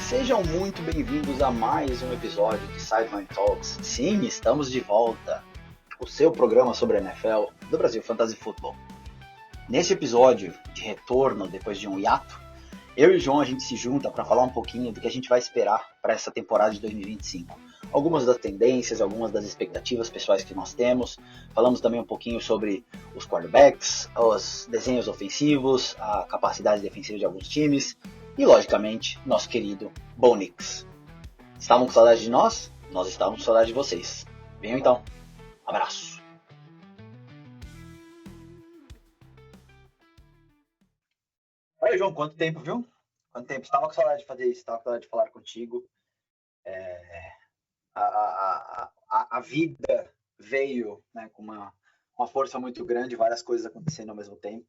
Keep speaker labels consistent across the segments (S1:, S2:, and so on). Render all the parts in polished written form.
S1: Sejam muito bem-vindos a mais um episódio de Sideline Talks. Sim, estamos de volta. O seu programa sobre a NFL do Brasil Fantasy Football. Neste episódio de retorno, depois de um hiato, eu e o João a gente se junta para falar um pouquinho do que a gente vai esperar para essa temporada de 2025. Algumas das tendências, algumas das expectativas pessoais que nós temos. Falamos também um pouquinho sobre os quarterbacks, os desenhos ofensivos, a capacidade defensiva de alguns times e, logicamente, nosso querido Bo Nix. Estavam com saudade de nós? Nós estávamos com saudade de vocês. Venham então. Abraço. Oi, João, quanto tempo, viu? Quanto tempo? Estava com saudade de fazer isso, estava com saudade de falar contigo. A vida veio, né, com uma força muito grande, várias coisas acontecendo ao mesmo tempo.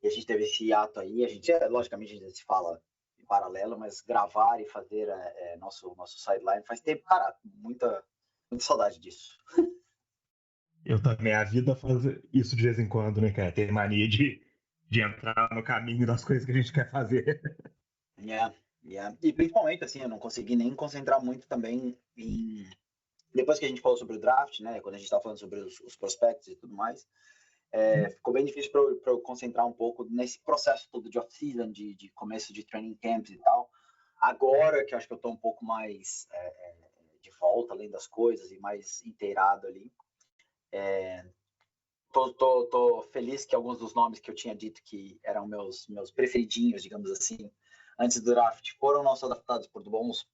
S1: E a gente teve esse hiato aí. Logicamente, a gente se fala em paralelo, mas gravar e fazer nosso sideline faz tempo. Cara, muita saudade disso.
S2: Eu também. A vida faz isso de vez em quando, né, cara? Tem mania de entrar no caminho das coisas que a gente quer fazer.
S1: Yeah. E principalmente, assim, eu não consegui nem concentrar muito também em... Depois que a gente falou sobre o draft, né? Quando a gente estava falando sobre os prospectos e tudo mais, ficou bem difícil para eu concentrar um pouco nesse processo todo de off-season, de começo de training camps e tal. Agora que eu acho que eu estou um pouco mais de volta, além das coisas, e mais inteirado ali. Tô feliz que alguns dos nomes que eu tinha dito que eram meus preferidinhos, digamos assim, antes do draft, foram não adaptados por bons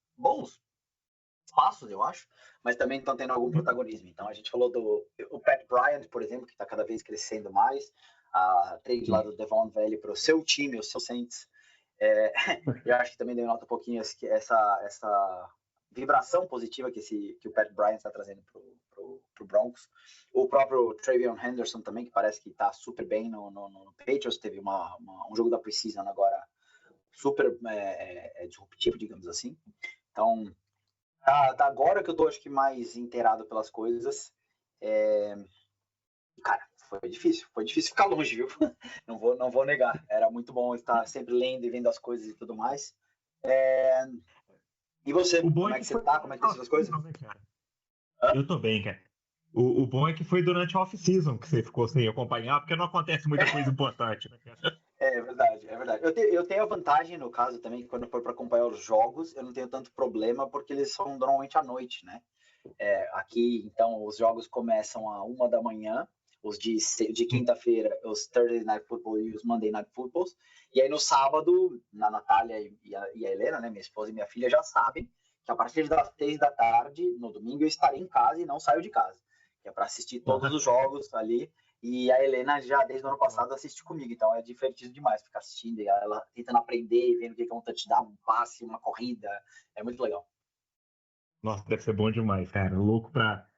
S1: passos, eu acho, mas também estão tendo algum protagonismo. Então a gente falou o Pat Bryant, por exemplo, que está cada vez crescendo mais, a trade lá do Devon Valley para o seu time, o seu Saints. Eu acho que também denota um pouquinho essa vibração positiva que o Pat Bryant está trazendo pro Broncos. O próprio Travion Henderson também, que parece que está super bem no Patriots, teve um jogo da Preseason agora super disruptivo, digamos assim. Então, agora que eu tô, acho que, mais inteirado pelas coisas, cara, foi difícil ficar longe, viu? Não vou negar, era muito bom estar sempre lendo e vendo as coisas e tudo mais. E você, como é que você tá? Como é que tá essas coisas?
S2: Né, cara? Eu tô bem, cara. O bom é que foi durante a off-season que você ficou sem acompanhar, porque não acontece muita coisa importante, né, cara?
S1: É verdade. Eu tenho a vantagem, no caso, também, que quando for para acompanhar os jogos, eu não tenho tanto problema, porque eles são normalmente à noite, né? Aqui, então, os jogos começam a 1 da manhã, os de quinta-feira, os Thursday Night Football e os Monday Night Footballs. E aí, no sábado, a Natália e a Helena, né, minha esposa e minha filha, já sabem que a partir das 6 da tarde, no domingo, eu estarei em casa e não saio de casa. Que é para assistir todos os jogos ali. E a Helena já, desde o ano passado, assiste comigo. Então, é divertido demais ficar assistindo. E ela tentando aprender, vendo o que é um touchdown, um passe, uma corrida. É muito legal.
S2: Nossa, deve ser bom demais, cara. Louco pra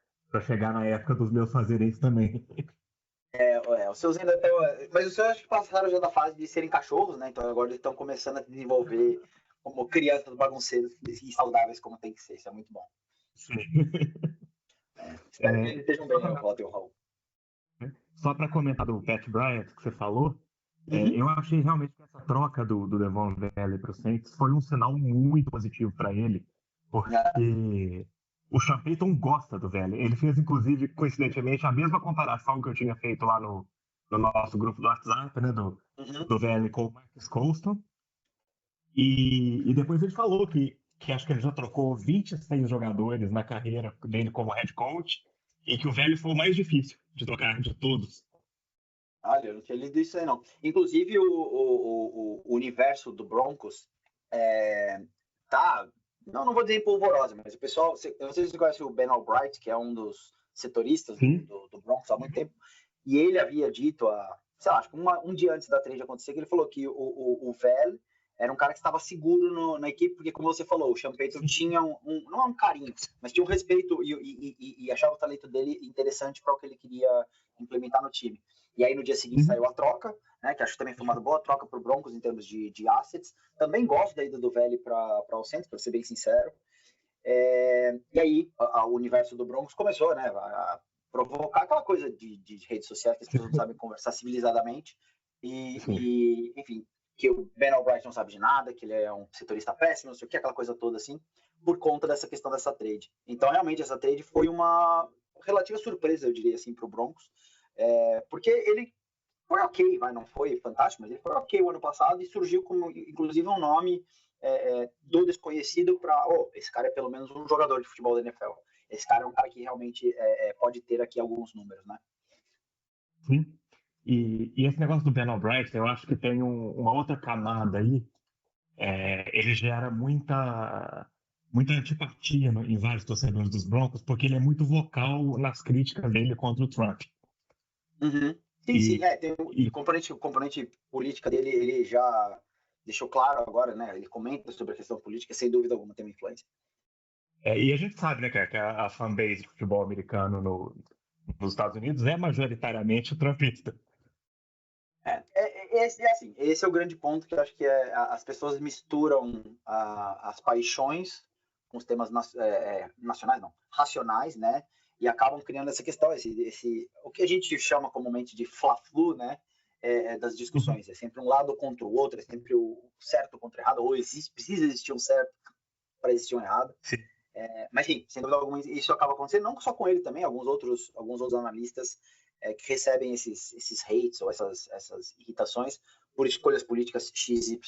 S2: chegar na época dos meus fazerem isso também.
S1: Os seus ainda estão. Mas os seus acho que passaram já da fase de serem cachorros, né? Então agora eles estão começando a desenvolver como crianças bagunceiras e saudáveis como tem que ser. Isso é muito bom. Espero que eles estejam bem, o Walter e o Raul.
S2: Só para comentar do Pat Bryant que você falou, eu achei realmente que essa troca do Devon Valley para o Saints foi um sinal muito positivo para ele, porque o Sean Payton gosta do Valley. Ele fez, inclusive, coincidentemente, a mesma comparação que eu tinha feito lá no nosso grupo do WhatsApp, né, do Valley com o Marcus Colston. E depois ele falou que acho que ele já trocou 26 jogadores na carreira dele como head coach e que o Valley foi o mais difícil de trocar de todos.
S1: Olha, eu não tinha lido isso aí, não. Inclusive, o universo do Broncos tá. Não vou dizer polvorosa, mas o pessoal. Eu não sei se você conhece o Ben Albright, que é um dos setoristas do Broncos há muito tempo. E ele havia dito, sei lá, acho que um dia antes da trade acontecer, que ele falou que o Vel era um cara que estava seguro na equipe, porque, como você falou, o Sean Payton tinha não é um carinho, mas tinha um respeito e achava o talento dele interessante para o que ele queria implementar no time. E aí, no dia seguinte, saiu a troca, né, que acho que também foi uma boa troca para o Broncos em termos de assets. Também gosto da ida do Valley para o Saints, para ser bem sincero. E aí, o universo do Broncos começou, né, a provocar aquela coisa de redes sociais que as pessoas não sabem conversar civilizadamente. Enfim, que o Ben Albright não sabe de nada, que ele é um setorista péssimo, não sei o que, aquela coisa toda assim, por conta dessa questão dessa trade. Então, realmente, essa trade foi uma relativa surpresa, eu diria assim, para o Broncos, porque ele foi ok, não foi fantástico, mas ele foi ok o ano passado e surgiu como, inclusive, um nome do desconhecido para, esse cara é pelo menos um jogador de futebol da NFL. Esse cara é um cara que realmente pode ter aqui alguns números, né?
S2: Sim. E esse negócio do Ben Albright, eu acho que tem uma outra camada aí. Ele gera muita antipatia em vários torcedores dos Broncos, porque ele é muito vocal nas críticas dele contra o Trump.
S1: Uhum. Sim, tem o componente política dele, ele já deixou claro agora, né? Ele comenta sobre a questão política, sem dúvida alguma tem uma influência.
S2: E a gente sabe, né, que a fanbase de futebol americano nos Estados Unidos é majoritariamente trumpista.
S1: Assim, esse é o grande ponto que eu acho que as pessoas misturam as paixões com os temas nacionais, não, racionais, né? E acabam criando essa questão, o que a gente chama comumente de fla-flu, né? Das discussões. É sempre um lado contra o outro, é sempre o certo contra o errado, ou precisa existir um certo para existir um errado. Mas, enfim, sem dúvida alguma, isso acaba acontecendo, não só com ele também, alguns outros analistas que recebem esses hates ou essas irritações por escolhas políticas XYZ.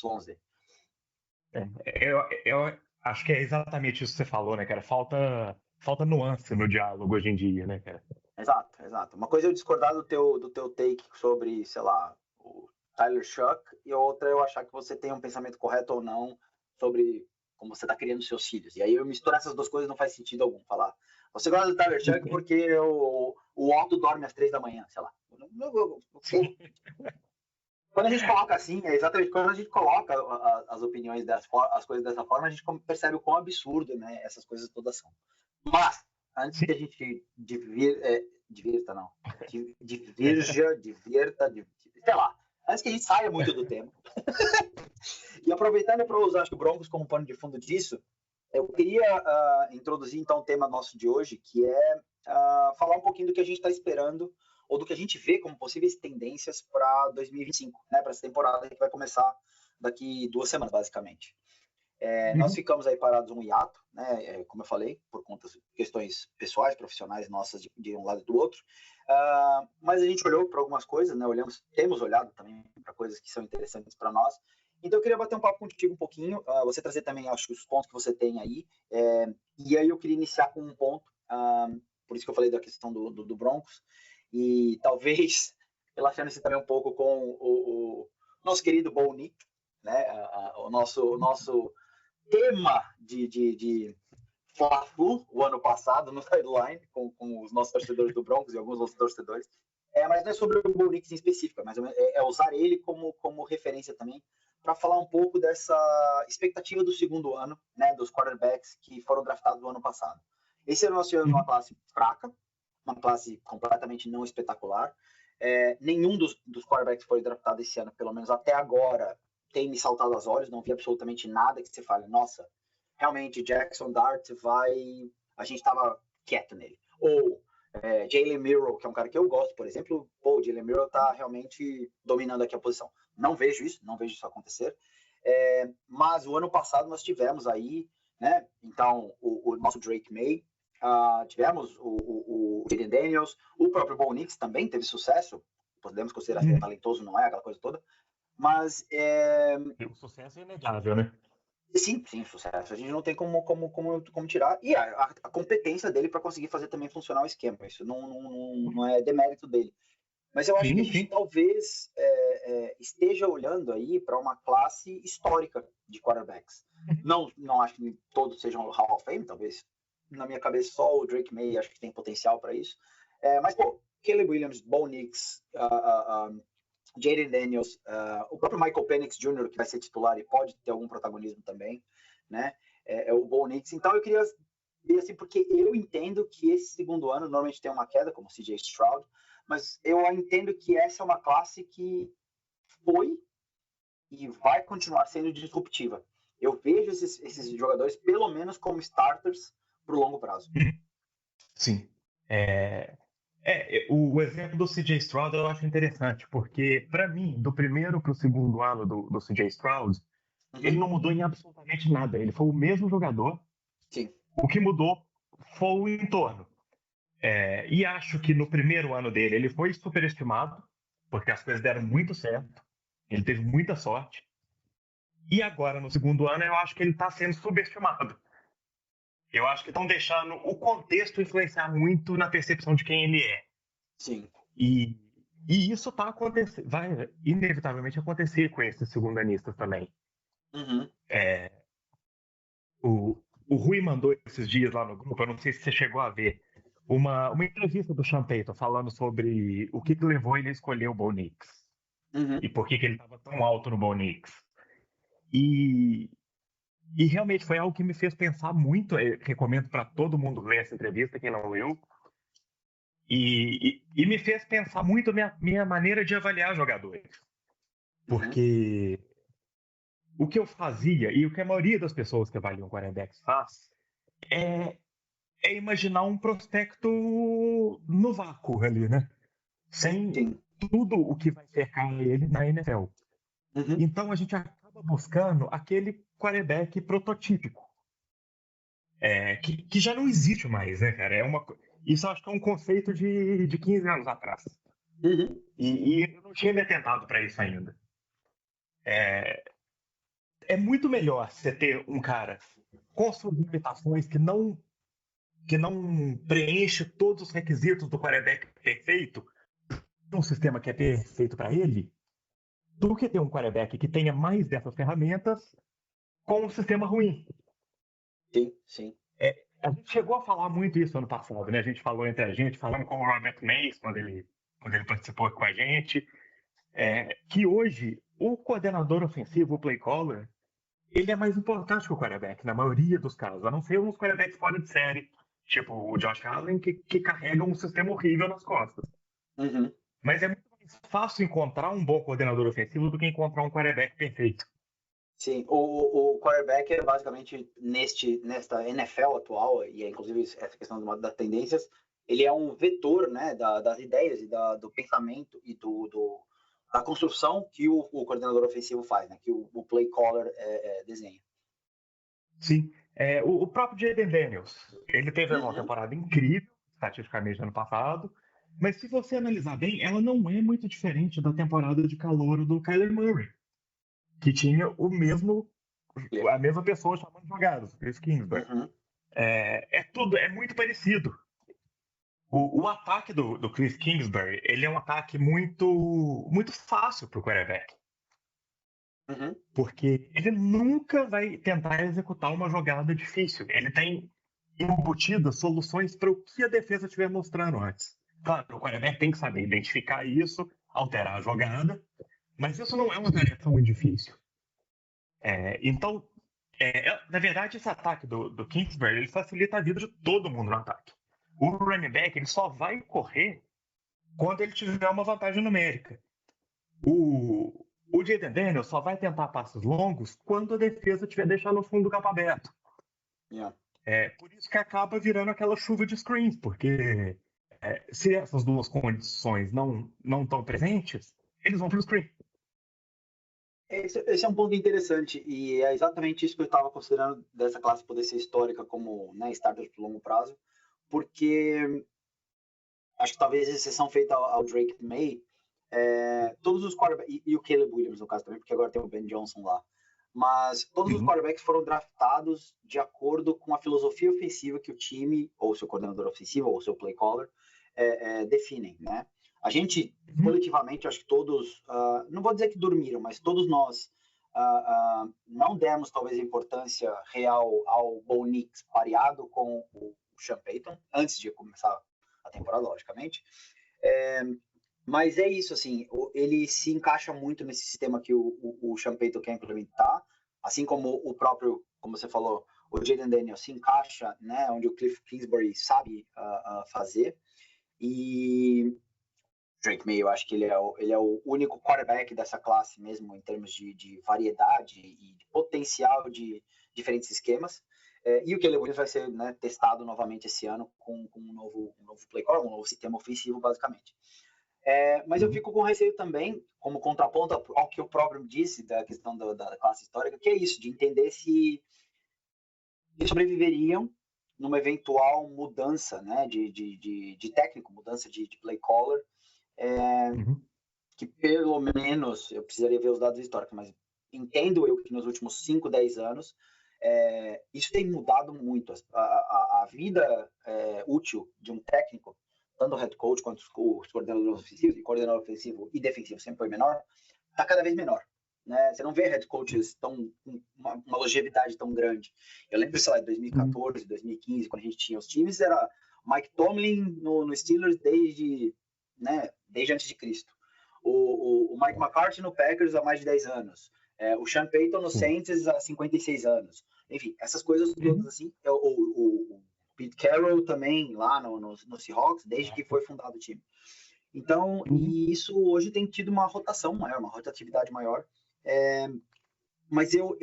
S2: Eu acho que é exatamente isso que você falou, né, cara? Falta nuance no diálogo hoje em dia, né, cara?
S1: Exato. Uma coisa é eu discordar do teu take sobre, sei lá, o Tyler Shuck, e outra é eu achar que você tem um pensamento correto ou não sobre como você está criando seus filhos. E aí eu misturar essas duas coisas não faz sentido algum. Falar, você gosta do Tyler Shuck porque o Otto dorme às 3 da manhã, sei lá. Quando a gente coloca assim, é exatamente quando a gente coloca as opiniões, as coisas dessa forma, a gente percebe o quão absurdo, né, essas coisas todas são. Mas, antes que a gente sei lá, antes que a gente saia muito do tema, e aproveitando para usar o Broncos como pano de fundo disso, eu queria introduzir então o tema nosso de hoje, que é falar um pouquinho do que a gente está esperando ou do que a gente vê como possíveis tendências para 2025, né, para essa temporada que vai começar daqui 2 semanas, basicamente. Nós ficamos aí parados um hiato, né, como eu falei, por conta de questões pessoais, profissionais nossas de um lado e do outro, mas a gente olhou para algumas coisas, né, temos olhado também para coisas que são interessantes para nós. Então eu queria bater um papo contigo um pouquinho, você trazer também, acho que os pontos que você tem aí, e aí eu queria iniciar com um ponto, por isso que eu falei da questão do Broncos, e talvez relacionando-se também um pouco com o nosso querido Bo Nick, né, o nosso tema de Fla-Flu o ano passado no sideline com os nossos torcedores do Broncos e alguns outros torcedores. Mas não é sobre o Bo Nix em específico, mas é usar ele como referência também para falar um pouco dessa expectativa do segundo ano, né, dos quarterbacks que foram draftados no ano passado. Esse ano nós tivemos uma classe fraca, uma classe completamente não espetacular. Nenhum dos quarterbacks que foi draftado esse ano, pelo menos até agora, tem me saltado aos olhos, não vi absolutamente nada que você fale, nossa, realmente Jackson Dart a gente estava quieto nele. Ou Jalen Milroe, que é um cara que eu gosto, por exemplo, o Jalen Milroe está realmente dominando aqui a posição. Não vejo isso acontecer. Mas o ano passado nós tivemos aí, né, então, o nosso Drake May, tivemos o Jaden Daniels, o próprio Bo Nix também teve sucesso, podemos considerar que ele é talentoso, não é aquela coisa toda, mas
S2: o sucesso é inegável, né?
S1: Sim, sucesso. A gente não tem como tirar. E a competência dele para conseguir fazer também funcionar o esquema. Isso não é demérito dele. Mas eu acho que a gente talvez esteja olhando aí para uma classe histórica de quarterbacks. Não acho que todos sejam Hall of Fame, talvez. Na minha cabeça, só o Drake May acho que tem potencial para isso. Mas, pô, Caleb Williams, Bo Nix, Jaden Daniels, o próprio Michael Penix Jr., que vai ser titular e pode ter algum protagonismo também, né? O Bo Nix. Então eu queria ver assim, porque eu entendo que esse segundo ano normalmente tem uma queda, como o CJ Stroud, mas eu entendo que essa é uma classe que foi e vai continuar sendo disruptiva. Eu vejo esses jogadores, pelo menos, como starters para o longo prazo.
S2: Sim. O exemplo do CJ Stroud eu acho interessante, porque, para mim, do primeiro para o segundo ano do CJ Stroud, ele
S1: Uhum.
S2: não mudou em absolutamente nada. Ele foi o mesmo jogador.
S1: Sim.
S2: O que mudou foi o entorno. E acho que no primeiro ano dele ele foi superestimado, porque as coisas deram muito certo. Ele teve muita sorte. E agora, no segundo ano, eu acho que ele está sendo subestimado. Eu acho que estão deixando o contexto influenciar muito na percepção de quem ele é.
S1: Sim.
S2: E, e isso tá acontecendo, vai inevitavelmente acontecer com esses segundanistas também.
S1: Uhum.
S2: O Rui mandou esses dias lá no grupo, eu não sei se você chegou a ver, uma entrevista do Sean Payton falando sobre o que levou ele a escolher o Bo Nix
S1: Uhum.
S2: e por que ele estava tão alto no Bo Nix. E, e realmente foi algo que me fez pensar muito. Eu recomendo para todo mundo ler essa entrevista, quem não leu. E me fez pensar muito minha maneira de avaliar jogadores.
S1: Uhum.
S2: Porque o que eu fazia, e o que a maioria das pessoas que avaliam quarterbacks faz, é, é imaginar um prospecto no vácuo ali, né? Sem
S1: Sim.
S2: tudo o que vai cercar ele na NFL.
S1: Uhum.
S2: Então a gente acaba buscando aquele quarterback prototípico, que já não existe mais, né, cara? Isso eu acho que é um conceito de 15 anos atrás.
S1: Uhum.
S2: E eu não tinha me atentado para isso ainda. É muito melhor você ter um cara com suas limitações que não preenche todos os requisitos do quarterback perfeito, um sistema que é perfeito para ele, do que ter um quarterback que tenha mais dessas ferramentas com um sistema ruim.
S1: Sim. Sim.
S2: A gente chegou a falar muito isso ano passado, né? A gente falou entre a gente, falando com o Robert Mays quando ele participou com a gente, que hoje o coordenador ofensivo, o play caller, ele é mais importante que o quarterback, na maioria dos casos, a não ser uns quarterbacks fora de série, tipo o Josh Allen, que carrega um sistema horrível nas costas.
S1: Uhum.
S2: Mas é muito mais fácil encontrar um bom coordenador ofensivo do que encontrar um quarterback perfeito.
S1: Sim, o quarterback é basicamente nesta NFL atual, e inclusive essa questão das tendências, ele é um vetor, né, das ideias e do pensamento e da construção que o coordenador ofensivo faz, né, que o play caller desenha.
S2: Sim. O próprio Jaden Daniels, ele teve uma
S1: Uhum.
S2: temporada incrível, estatisticamente, no ano passado, mas se você analisar bem, ela não é muito diferente da temporada de calouro do Kyler Murray, que tinha a mesma pessoa chamando jogadas, Chris Kingsbury.
S1: Uhum.
S2: É muito parecido. O ataque do Chris Kingsbury, ele é um ataque muito, muito fácil para o quarterback,
S1: Uhum.
S2: porque ele nunca vai tentar executar uma jogada difícil. Ele tem embutidas soluções para o que a defesa estiver mostrando antes. Claro, o quarterback tem que saber identificar isso, alterar a jogada, mas isso não é uma tarefa muito difícil. Então, na verdade, esse ataque do Kingsbury ele facilita a vida de todo mundo no ataque. O running back ele só vai correr quando ele tiver uma vantagem numérica. O Jaden Daniels só vai tentar passos longos quando a defesa tiver deixado no fundo do campo aberto.
S1: Yeah.
S2: Por isso que acaba virando aquela chuva de screens, porque se essas duas condições não estão presentes, eles vão para o screen.
S1: Esse é um ponto interessante e é exatamente isso que eu estava considerando dessa classe poder ser histórica como, né, starter de longo prazo, porque acho que talvez a exceção feita ao Drake May, todos os quarterbacks, e o Caleb Williams no caso também, porque agora tem o Ben Johnson lá, mas todos os
S2: Uhum.
S1: quarterbacks foram draftados de acordo com a filosofia ofensiva que o time, ou seu coordenador ofensivo, ou seu play caller, definem, né? A gente,
S2: Uhum.
S1: coletivamente, acho que todos, não vou dizer que dormiram, mas todos nós não demos talvez a importância real ao Bo Nix pareado com o Sean Payton, antes de começar a temporada, logicamente. Mas é isso, assim, ele se encaixa muito nesse sistema que o Sean Payton quer implementar, assim como o próprio, como você falou, o Jaden Daniels se encaixa, né, onde o Cliff Kingsbury sabe fazer. E Drake May, eu acho que ele é o único quarterback dessa classe mesmo, em termos de variedade e de potencial de diferentes esquemas. E o Caleb Williams vai ser, né, testado novamente esse ano com um novo play call, um novo sistema ofensivo, basicamente. Mas eu fico com receio também, como contraponto ao que o próprio disse da questão da classe histórica, que é isso, de entender se eles sobreviveriam numa eventual mudança, né, de técnico, mudança de play caller, que pelo menos, eu precisaria ver os dados históricos, mas entendo eu que nos últimos 5, 10 anos, isso tem mudado muito. A vida útil de um técnico, tanto o head coach quanto os coordenadores ofensivos, e coordenador ofensivo e defensivo sempre foi menor, está cada vez menor. Né? Você não vê head coaches com uma longevidade tão grande. Eu lembro, sei lá, em 2014, 2015, quando a gente tinha os times, era Mike Tomlin no Steelers desde antes de Cristo. O Mike McCarthy no Packers há mais de 10 anos. O Sean Payton no Saints há 56 anos. Enfim, essas coisas todas assim. O Pete Carroll também lá no Seahawks, desde que foi fundado o time. Então, e isso hoje tem tido uma rotação maior, uma rotatividade maior. Mas eu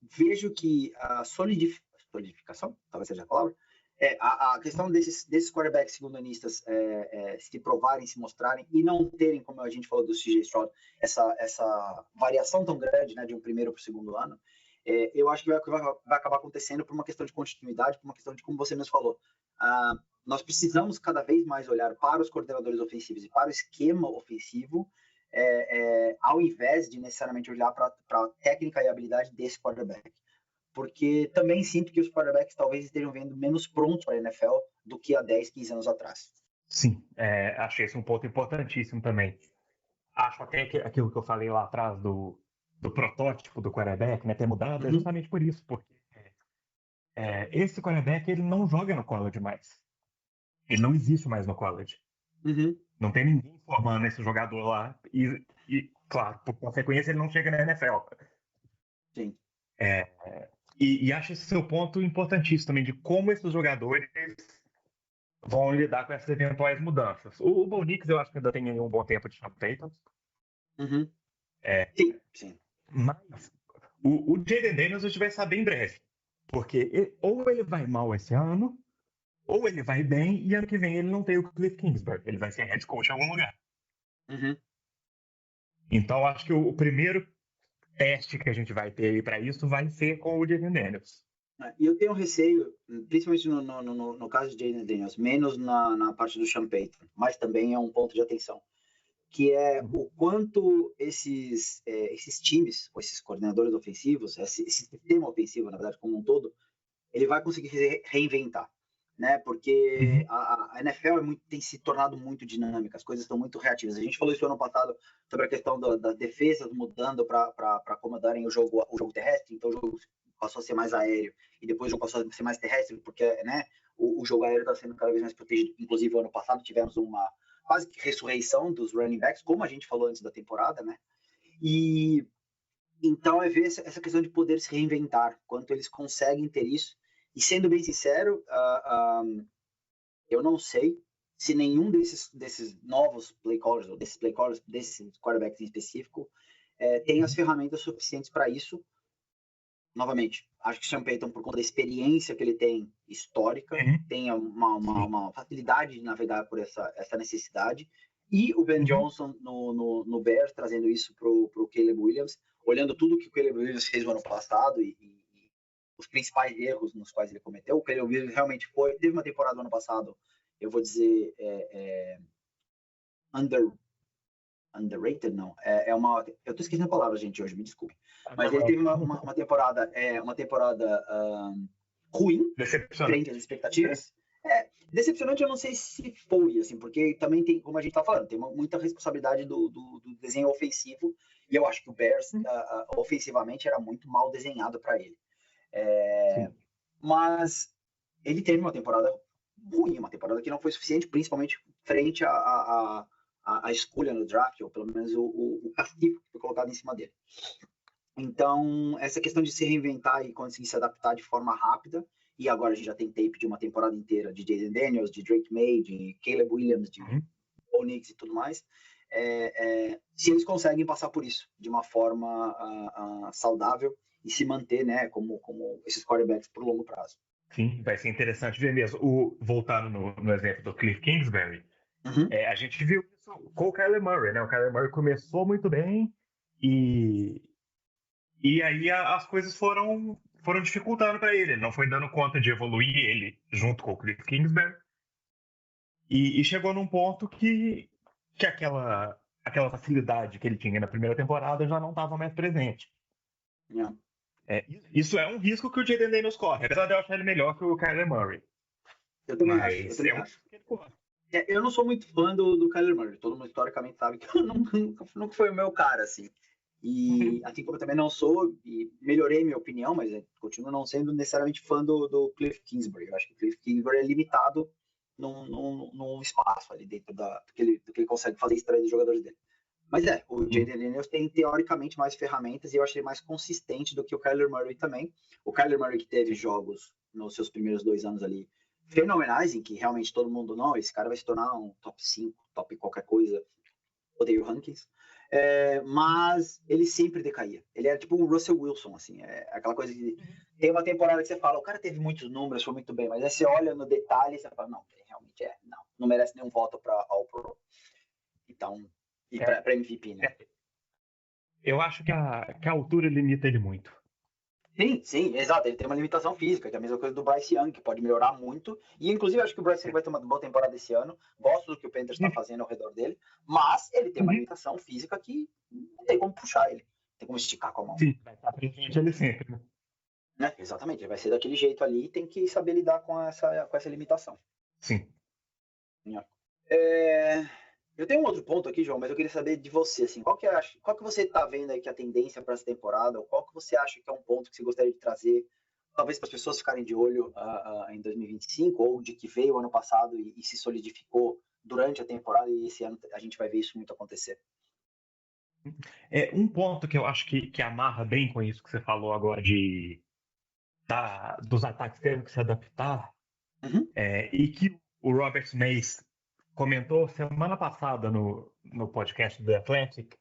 S1: vejo que a solidificação, talvez seja a palavra, a questão desses quarterbacks segundanistas se provarem, se mostrarem e não terem, como a gente falou do CJ Stroud, essa variação tão grande, né, de um primeiro para o segundo ano, eu acho que vai acabar acontecendo por uma questão de continuidade, por uma questão de, como você mesmo falou, nós precisamos cada vez mais olhar para os coordenadores ofensivos e para o esquema ofensivo, ao invés de necessariamente olhar para a técnica e habilidade desse quarterback. Porque também sinto que os quarterbacks talvez estejam vendo menos prontos para a NFL do que há 10, 15 anos atrás.
S2: Sim, achei esse um ponto importantíssimo também. Acho até que aquilo que eu falei lá atrás do protótipo do quarterback, né, ter mudado, é justamente por isso, porque esse quarterback ele não joga no college mais. Ele não existe mais no college. Não tem ninguém formando esse jogador lá e claro, por consequência, ele não chega na NFL.
S1: Sim.
S2: E acho esse seu ponto importantíssimo também, de como esses jogadores vão lidar com essas eventuais mudanças. O Bo Nix, eu acho que ainda tem um bom tempo de Sean Payton.
S1: Sim.
S2: Mas o Jayden Daniels a gente vai saber em breve. Porque ou ele vai mal esse ano, ou ele vai bem, e ano que vem ele não tem o Cliff Kingsbury. Ele vai ser head coach em algum lugar. Então, acho que o primeiro teste que a gente vai ter aí para isso vai ser com o Jayden Daniels.
S1: E eu tenho receio, principalmente no caso de Jayden Daniels, menos na parte do Sean Payton, mas também é um ponto de atenção, que é o quanto esses times, ou esses coordenadores ofensivos, esse sistema ofensivo, na verdade, como um todo, ele vai conseguir se reinventar. Né? Porque a NFL tem se tornado muito dinâmica, as coisas estão muito reativas. A gente falou isso ano passado sobre a questão das defesas mudando para acomodarem o jogo terrestre, então o jogo passou a ser mais aéreo e depois o jogo passou a ser mais terrestre, porque né, o jogo aéreo está sendo cada vez mais protegido. Inclusive, ano passado tivemos uma quase que ressurreição dos running backs, como a gente falou antes da temporada, né? E então é ver essa questão de poder se reinventar, quanto eles conseguem ter isso. E sendo bem sincero, eu não sei se nenhum desses novos play callers, ou desses quarterbacks em específico, tem as ferramentas suficientes para isso. Novamente, acho que o Sean Payton, por conta da experiência que ele tem histórica, tem uma facilidade de navegar por essa necessidade. E o Ben Johnson no Bears, trazendo isso para o Caleb Williams, olhando tudo que o Caleb Williams fez no ano passado e os principais erros nos quais ele cometeu. O Caleb Williams realmente teve uma temporada no ano passado, eu vou dizer, underrated, não. Eu tô esquecendo a palavra, gente, hoje, me desculpe. Mas ele teve uma temporada ruim, frente às expectativas. Decepcionante eu não sei se foi, assim, porque também tem, como a gente tá falando, tem muita responsabilidade do desenho ofensivo, e eu acho que o Bears, ofensivamente, era muito mal desenhado para ele. Mas ele teve uma temporada ruim, uma temporada que não foi suficiente, principalmente frente à escolha no draft, ou pelo menos o castigo que foi colocado em cima dele. Então, essa questão de se reinventar e conseguir se adaptar de forma rápida, e agora a gente já tem tape de uma temporada inteira de Jayden Daniels, de Drake May, de Caleb Williams, de Bo Nix e tudo mais, se eles conseguem passar por isso de uma forma saudável e se manter, né, como esses quarterbacks por longo prazo.
S2: Sim, vai ser interessante ver mesmo. Voltando no exemplo do Cliff Kingsbury, a gente viu isso com o Kyler Murray, né? O Kyler Murray começou muito bem e aí as coisas foram dificultando para ele. Ele não foi dando conta de evoluir ele junto com o Cliff Kingsbury. E chegou num ponto que aquela facilidade que ele tinha na primeira temporada já não estava mais presente.
S1: Yeah.
S2: Isso é um risco que o Jayden Daniels corre, apesar de eu achar ele melhor que o Kyler Murray.
S1: Eu também acho.
S2: Que ele corre.
S1: Eu não sou muito fã do Kyler Murray. Todo mundo historicamente sabe que eu nunca foi o meu cara, assim. E assim como eu também não sou, e melhorei minha opinião, mas continuo não sendo necessariamente fã do Cliff Kingsbury. Eu acho que o Cliff Kingsbury é limitado num espaço ali dentro do que ele consegue fazer extrair dos jogadores dele. Mas o Jayden Daniels tem teoricamente mais ferramentas e eu achei mais consistente do que o Kyler Murray também. O Kyler Murray que teve jogos nos seus primeiros 2 anos ali fenomenais, em que realmente todo mundo, não, esse cara vai se tornar um top 5, top qualquer coisa, odeio rankings, mas ele sempre decaía. Ele era tipo o Russell Wilson, assim, aquela coisa de tem uma temporada que você fala, o cara teve muitos números, foi muito bem, mas aí você olha no detalhe e você fala, não, ele realmente não merece nenhum voto para All-Pro. Então, e para MVP, né?
S2: Eu acho que a altura limita ele muito.
S1: Sim, exato. Ele tem uma limitação física, que é a mesma coisa do Bryce Young, que pode melhorar muito. E, inclusive, acho que o Bryce Young vai ter uma boa temporada esse ano. Gosto do que o Panthers está fazendo ao redor dele. Mas ele tem uma limitação física que não tem como puxar ele. Não tem como esticar com a mão.
S2: Sim, vai estar presente ele sempre,
S1: né? Exatamente. Ele vai ser daquele jeito ali e tem que saber lidar com essa limitação.
S2: Sim.
S1: Eu tenho um outro ponto aqui, João, mas eu queria saber de você, assim, qual que você está vendo aí que é a tendência para essa temporada, ou qual que você acha que é um ponto que você gostaria de trazer, talvez para as pessoas ficarem de olho em 2025, ou de que veio ano passado e se solidificou durante a temporada, e esse ano a gente vai ver isso muito acontecer.
S2: Um ponto que eu acho que amarra bem com isso que você falou agora dos ataques terem que se adaptar, e que o Robert Mays comentou semana passada no podcast do The Athletic,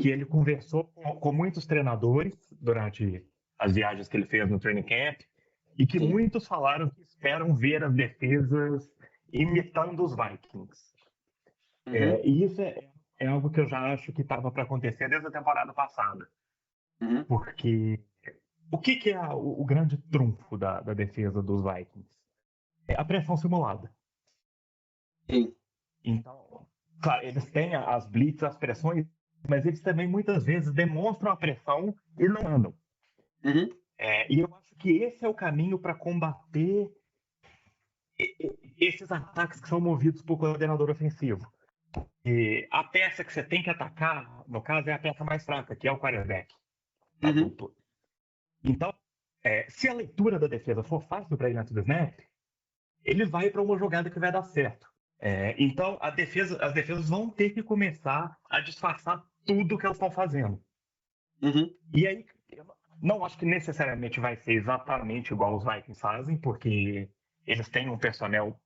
S2: que ele conversou com muitos treinadores durante as viagens que ele fez no training camp, e que muitos falaram que esperam ver as defesas imitando os Vikings. E isso é algo que eu já acho que estava para acontecer desde a temporada passada. Porque o que é o grande trunfo da defesa dos Vikings? É a pressão simulada.
S1: Sim.
S2: Então, claro, eles têm as blitz, as pressões, mas eles também muitas vezes demonstram a pressão e não andam. E eu acho que esse é o caminho para combater esses ataques que são movidos por coordenador ofensivo. E a peça que você tem que atacar, no caso, é a peça mais fraca, que é o quarterback. Então, se a leitura da defesa for fácil para ele antes do snap, ele vai para uma jogada que vai dar certo. Então, as defesas vão ter que começar a disfarçar tudo que elas estão fazendo. E aí, eu não acho que necessariamente vai ser exatamente igual os Vikings fazem, porque eles têm um personnel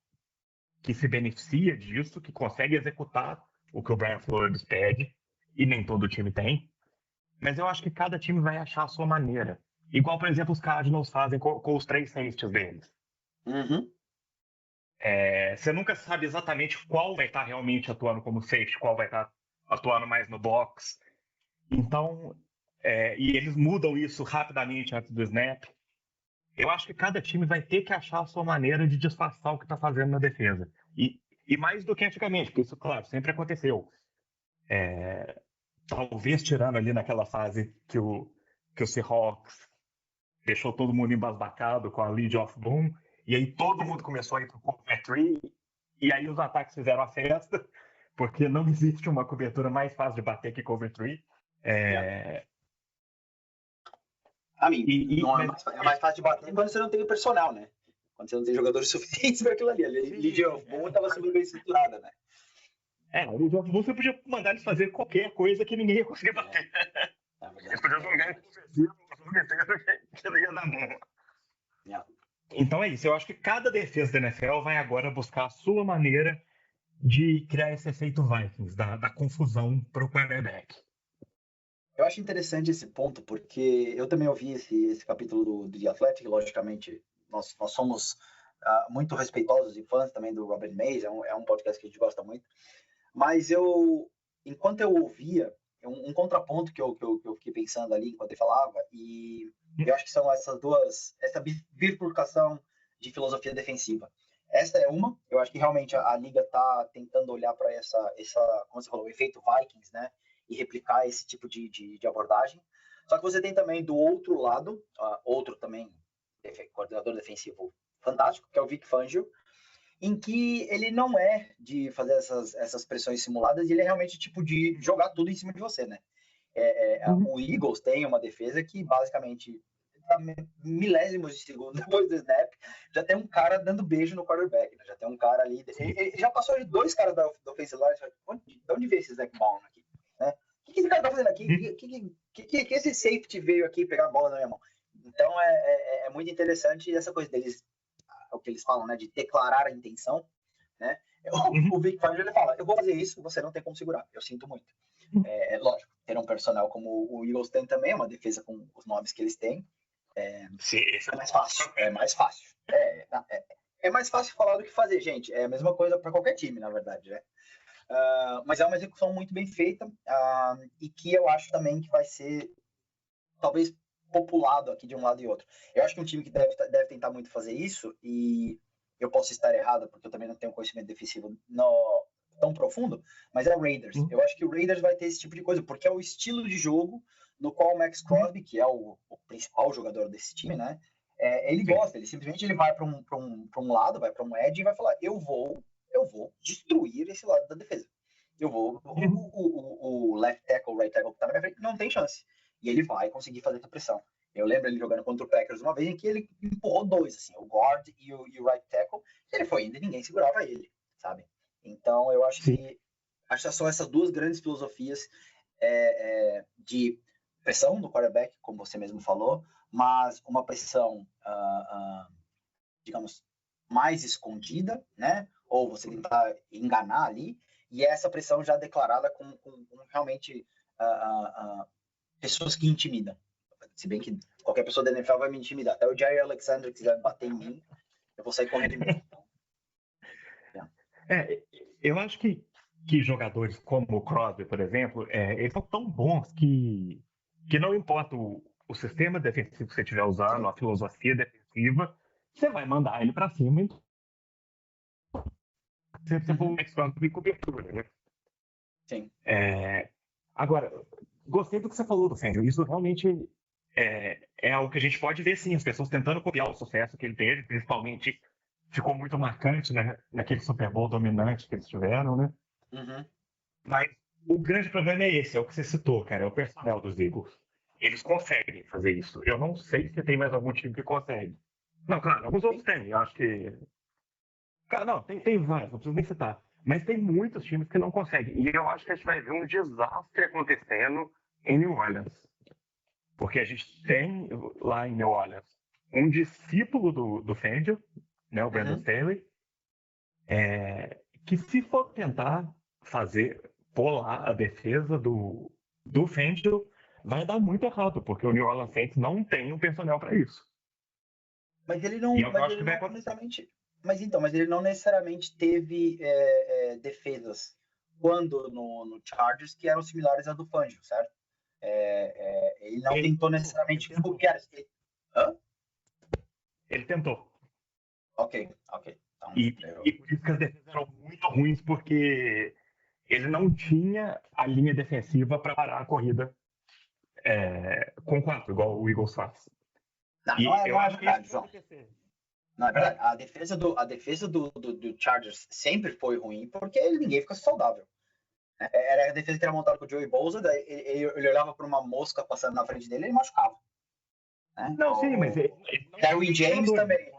S2: que se beneficia disso, que consegue executar o que o Brian Flores pede, e nem todo time tem. Mas eu acho que cada time vai achar a sua maneira. Igual, por exemplo, os Cardinals fazem com os 3 safeties deles. Você nunca sabe exatamente qual vai estar realmente atuando como safety, qual vai estar atuando mais no box. Então, e eles mudam isso rapidamente antes do snap. Eu acho que cada time vai ter que achar a sua maneira de disfarçar o que está fazendo na defesa. E mais do que antigamente, porque isso, claro, sempre aconteceu. Talvez tirando ali naquela fase que o Seahawks deixou todo mundo embasbacado com a lead off boom, e aí todo mundo começou a ir para o cover 3, e aí os ataques fizeram a festa, porque não existe uma cobertura mais fácil de bater que cover 3.
S1: É mais fácil de bater quando você não tem o personnel, né? Quando você não tem jogadores suficientes para aquilo ali. A lead off boom estava super bem estruturada, né?
S2: Você podia mandar eles fazer qualquer coisa que ninguém ia conseguir bater. Eles podiam jogar em que não ia dar bom. Então é isso. Eu acho que cada defesa da NFL vai agora buscar a sua maneira de criar esse efeito Vikings, da confusão para o quarterback.
S1: Eu acho interessante esse ponto, porque eu também ouvi esse capítulo do The Athletic, logicamente, nós somos muito respeitosos e fãs também do Robert Mays, é um podcast que a gente gosta muito, mas enquanto eu ouvia, um contraponto que eu fiquei pensando ali enquanto ele falava, e eu acho que são essa bifurcação de filosofia defensiva. Essa é uma, eu acho que realmente a liga está tentando olhar para essa, como você falou, o efeito Vikings, né? E replicar esse tipo de abordagem. Só que você tem também do outro lado, outro também coordenador defensivo fantástico, que é o Vic Fangio, em que ele não é de fazer essas pressões simuladas, ele é realmente tipo de jogar tudo em cima de você, né? O Eagles tem uma defesa que basicamente milésimos de segundo depois do snap, já tem um cara dando beijo no quarterback, né? Já tem um cara ali, ele já passou de 2 caras da offensive line, de onde veio esse Zach Baum aqui? Né? O que esse cara tá fazendo aqui? Que esse safety veio aqui pegar a bola na minha mão? Então é muito interessante essa coisa deles, o que eles falam, né, de declarar a intenção, né? O Vic Fangio, ele fala, eu vou fazer isso, você não tem como segurar, eu sinto muito. Lógico, ter um personnel como o Eagles tem também, uma defesa com os nomes que eles têm, é mais fácil, é mais fácil. É mais fácil falar do que fazer, gente. É a mesma coisa para qualquer time, na verdade, né? Mas é uma execução muito bem feita e que eu acho também que vai ser, talvez, populado aqui de um lado e outro. Eu acho que um time que deve tentar muito fazer isso, e eu posso estar errado, porque eu também não tenho conhecimento defensivo tão profundo, mas é o Raiders. Eu acho que o Raiders vai ter esse tipo de coisa, porque é o estilo de jogo no qual o Max Crosby, que é o principal jogador desse time, né? Ele gosta, ele simplesmente ele vai para um lado, vai para um edge e vai falar, eu vou destruir esse lado da defesa. O left tackle, o right tackle que tá na minha frente, não tem chance. E ele vai conseguir fazer essa pressão. Eu lembro ele jogando contra o Packers uma vez em que ele empurrou 2, assim, o guard e o right tackle, e ele foi indo e ninguém segurava ele, sabe? Então eu acho que são essas duas grandes filosofias de pressão do quarterback, como você mesmo falou, mas uma pressão, digamos, mais escondida, né? Ou você tentar enganar ali, e essa pressão já declarada com realmente pessoas que intimidam. Se bem que qualquer pessoa da NFL vai me intimidar. Até o Jair Alexander quiser bater em mim, eu vou sair correndo de mim.
S2: Eu acho que jogadores como o Crosby, por exemplo, eles são tão bons que não importa o sistema defensivo que você estiver usando, a filosofia defensiva, você vai mandar ele para cima e você for o Max Crosby em cobertura, né?
S1: Sim.
S2: Agora, gostei do que você falou do Fangio. Isso realmente é algo que a gente pode ver, sim, as pessoas tentando copiar o sucesso que ele teve, principalmente ficou muito marcante, né, naquele Super Bowl dominante que eles tiveram, né? Mas o grande problema é esse, é o que você citou, cara, é o personnel dos Eagles. Eles conseguem fazer isso. Eu não sei se tem mais algum time que consegue. Não, claro, alguns outros têm, eu acho que... Cara, não, tem vários, não preciso nem citar. Mas tem muitos times que não conseguem. E eu acho que a gente vai ver um desastre acontecendo em New Orleans. Porque a gente tem lá em New Orleans um discípulo do Fangio, né, o Brandon Staley, que se for tentar pôr lá a defesa do Fangio, vai dar muito errado, porque o New Orleans Saints não tem um personnel para isso.
S1: Mas ele não, necessariamente... Mas ele não necessariamente teve defesas quando no Chargers que eram similares à do Fangio, certo? Ele não tentou necessariamente copiar.
S2: Ele tentou.
S1: Ok. Então,
S2: e por isso que as defesas eram muito ruins, porque ele não tinha a linha defensiva para parar a corrida com 4, igual o Eagles faz.
S1: Não é verdade, João. Não, é verdade. A defesa do Chargers sempre foi ruim, porque ninguém fica saudável. Era a defesa que era montada com o Joey Bosa, daí ele olhava para uma mosca passando na frente dele e ele machucava. Né?
S2: Não, sim, mas
S1: Derwin James também.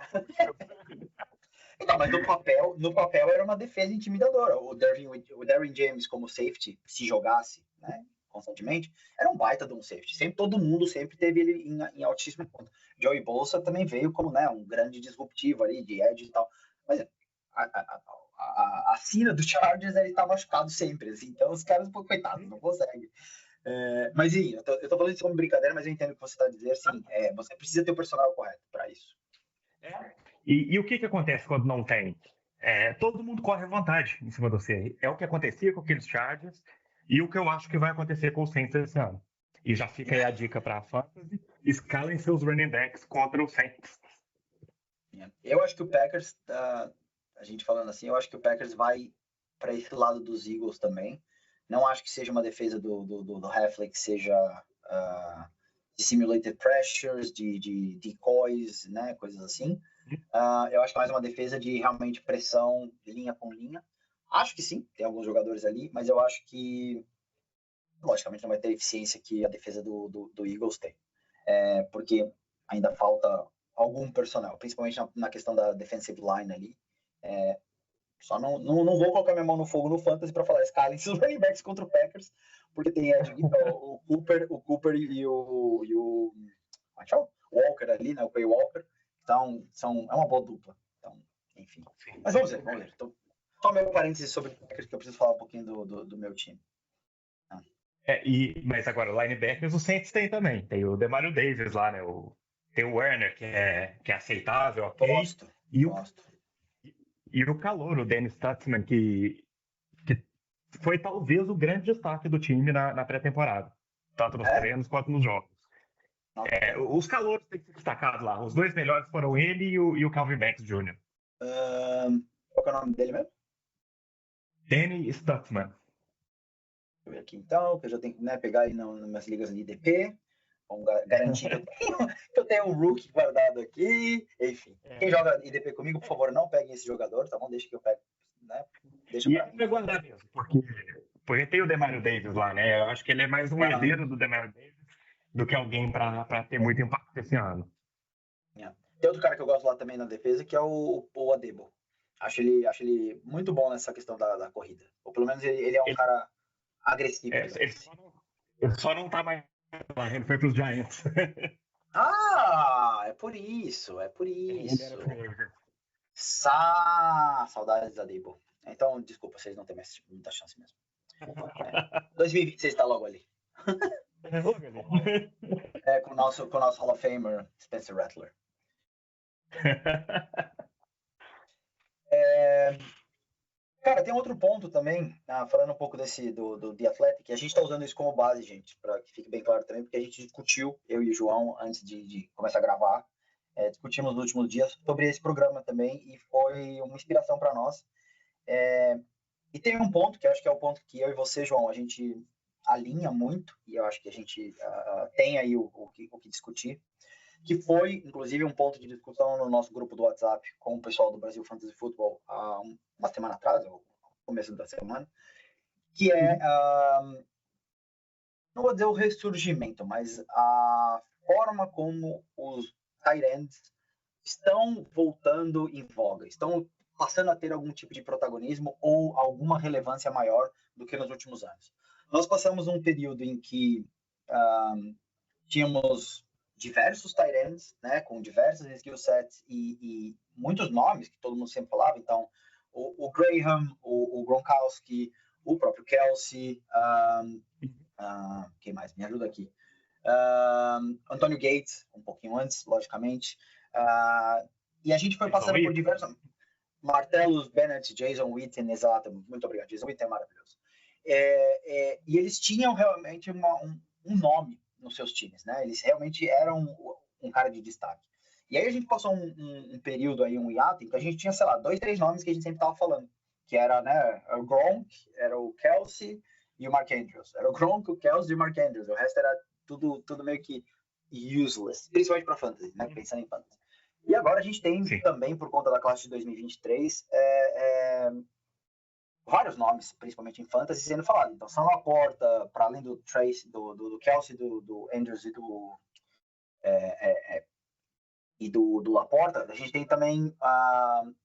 S1: Então, mas no papel era uma defesa intimidadora. O Derwin James como safety, se jogasse, né, constantemente, era um baita de um safety. Todo mundo sempre teve ele em altíssimo ponto. Joey Bosa também veio como, né, um grande disruptivo ali de edge e tal. Mas a sina do Chargers, ele tá machucado sempre, assim, então os caras, pô, coitados, não conseguem. Mas sim, eu tô falando isso como brincadeira, mas eu entendo o que você tá dizendo, sim, você precisa ter o personal correto para isso.
S2: E o que acontece quando não tem? Todo mundo corre à vontade em cima do você. É o que acontecia com aqueles Chargers e o que eu acho que vai acontecer com o Saints esse ano. E já fica aí a dica para a Fantasy: escalem seus running backs contra o Saints.
S1: Eu acho que o Packers, a gente falando assim, eu acho que o Packers vai para esse lado dos Eagles também. Não acho que seja uma defesa do Heffley que seja de simulated pressures, de decoys, né, coisas assim. Eu acho que mais uma defesa de realmente pressão linha com linha. Acho que sim, tem alguns jogadores ali, mas eu acho que, logicamente, não vai ter a eficiência que a defesa do Eagles tem. Porque ainda falta algum personnel, principalmente na questão da defensive line ali. Só não vou colocar minha mão no fogo no Fantasy para falar escalem seus running backs contra o Packers, porque tem o Cooper e o Walker ali, né? O Quay Walker. Então, é uma boa dupla. Então, enfim. Mas vamos ver. Então, só meu parênteses sobre o Packers, que eu preciso falar um pouquinho do meu time.
S2: Mas agora, linebackers, o Saints tem também. Tem o Demario Davis lá, né? Tem o Werner, que é aceitável, ok?
S1: Gosto.
S2: E o calouro, o Dennis Stutzman, que foi talvez o grande destaque do time na pré-temporada. Tanto nos treinos quanto nos jogos. Os calouros têm que ser destacados lá. Os dois melhores foram ele e o Calvin Banks Jr.
S1: Qual é o nome dele mesmo?
S2: Danny Stutzman.
S1: Deixa eu ver aqui então, que eu já tenho que pegar aí nas minhas ligas de IDP. Vamos garantir que eu tenho um rookie guardado aqui. Enfim, quem joga IDP comigo, por favor, não peguem esse jogador, tá bom? Deixa que eu pego, né? Deixa
S2: pra mim. Vai guardar mesmo, porque tem o Demario Davis lá, né? Eu acho que ele é mais um herdeiro do Demario Davis do que alguém para ter muito impacto esse ano.
S1: Tem outro cara que eu gosto lá também na defesa, que é o Adebo. Acho ele muito bom nessa questão da corrida. Ou pelo menos ele é um cara agressivo.
S2: Ele só não tá mais lá, ele foi pros Giants.
S1: É por isso. Saudades da Debo. Então, desculpa, vocês não têm mais muita chance mesmo. 2026 está logo ali. Com o nosso Hall of Famer, Spencer Rattler. Cara, tem outro ponto também, falando um pouco do The Athletic, a gente está usando isso como base, gente, para que fique bem claro também, porque a gente discutiu, eu e o João, antes de começar a gravar, discutimos nos últimos dias sobre esse programa também, e foi uma inspiração para nós. E tem um ponto, que eu acho que é o ponto que eu e você, João, a gente alinha muito, e eu acho que a gente tem aí o que discutir, que foi, inclusive, um ponto de discussão no nosso grupo do WhatsApp com o pessoal do Brasil Fantasy Football há uma semana atrás, ou começo da semana, que não vou dizer o ressurgimento, mas a forma como os tight ends estão voltando em voga, estão passando a ter algum tipo de protagonismo ou alguma relevância maior do que nos últimos anos. Nós passamos um período em que tínhamos diversos tight ends, né, com diversos skill sets e muitos nomes que todo mundo sempre falava. Então, o Graham, o Gronkowski, o próprio Kelsey, quem mais? Me ajuda aqui. Antônio Gates, um pouquinho antes, logicamente. E a gente foi passando por diversos... Martellus Bennett, Jason Witten, exato. Muito obrigado. Jason Witten é maravilhoso. E eles tinham realmente um nome nos seus times, né? Eles realmente eram um cara de destaque. E aí a gente passou um período aí, um hiato, em que a gente tinha, sei lá, 2, 3 nomes que a gente sempre tava falando, que era, né, o Gronk, era o Kelsey e o Mark Andrews. Era o Gronk, o Kelsey e o Mark Andrews. O resto era tudo meio que useless, principalmente para fantasy, né? Pensando em fantasy. E agora a gente tem também, por conta da classe de 2023, vários nomes, principalmente em fantasy, sendo falados. Então, Sam Laporta, para além do Trace, do Kelsey, do Andrews e do Laporta, a gente tem também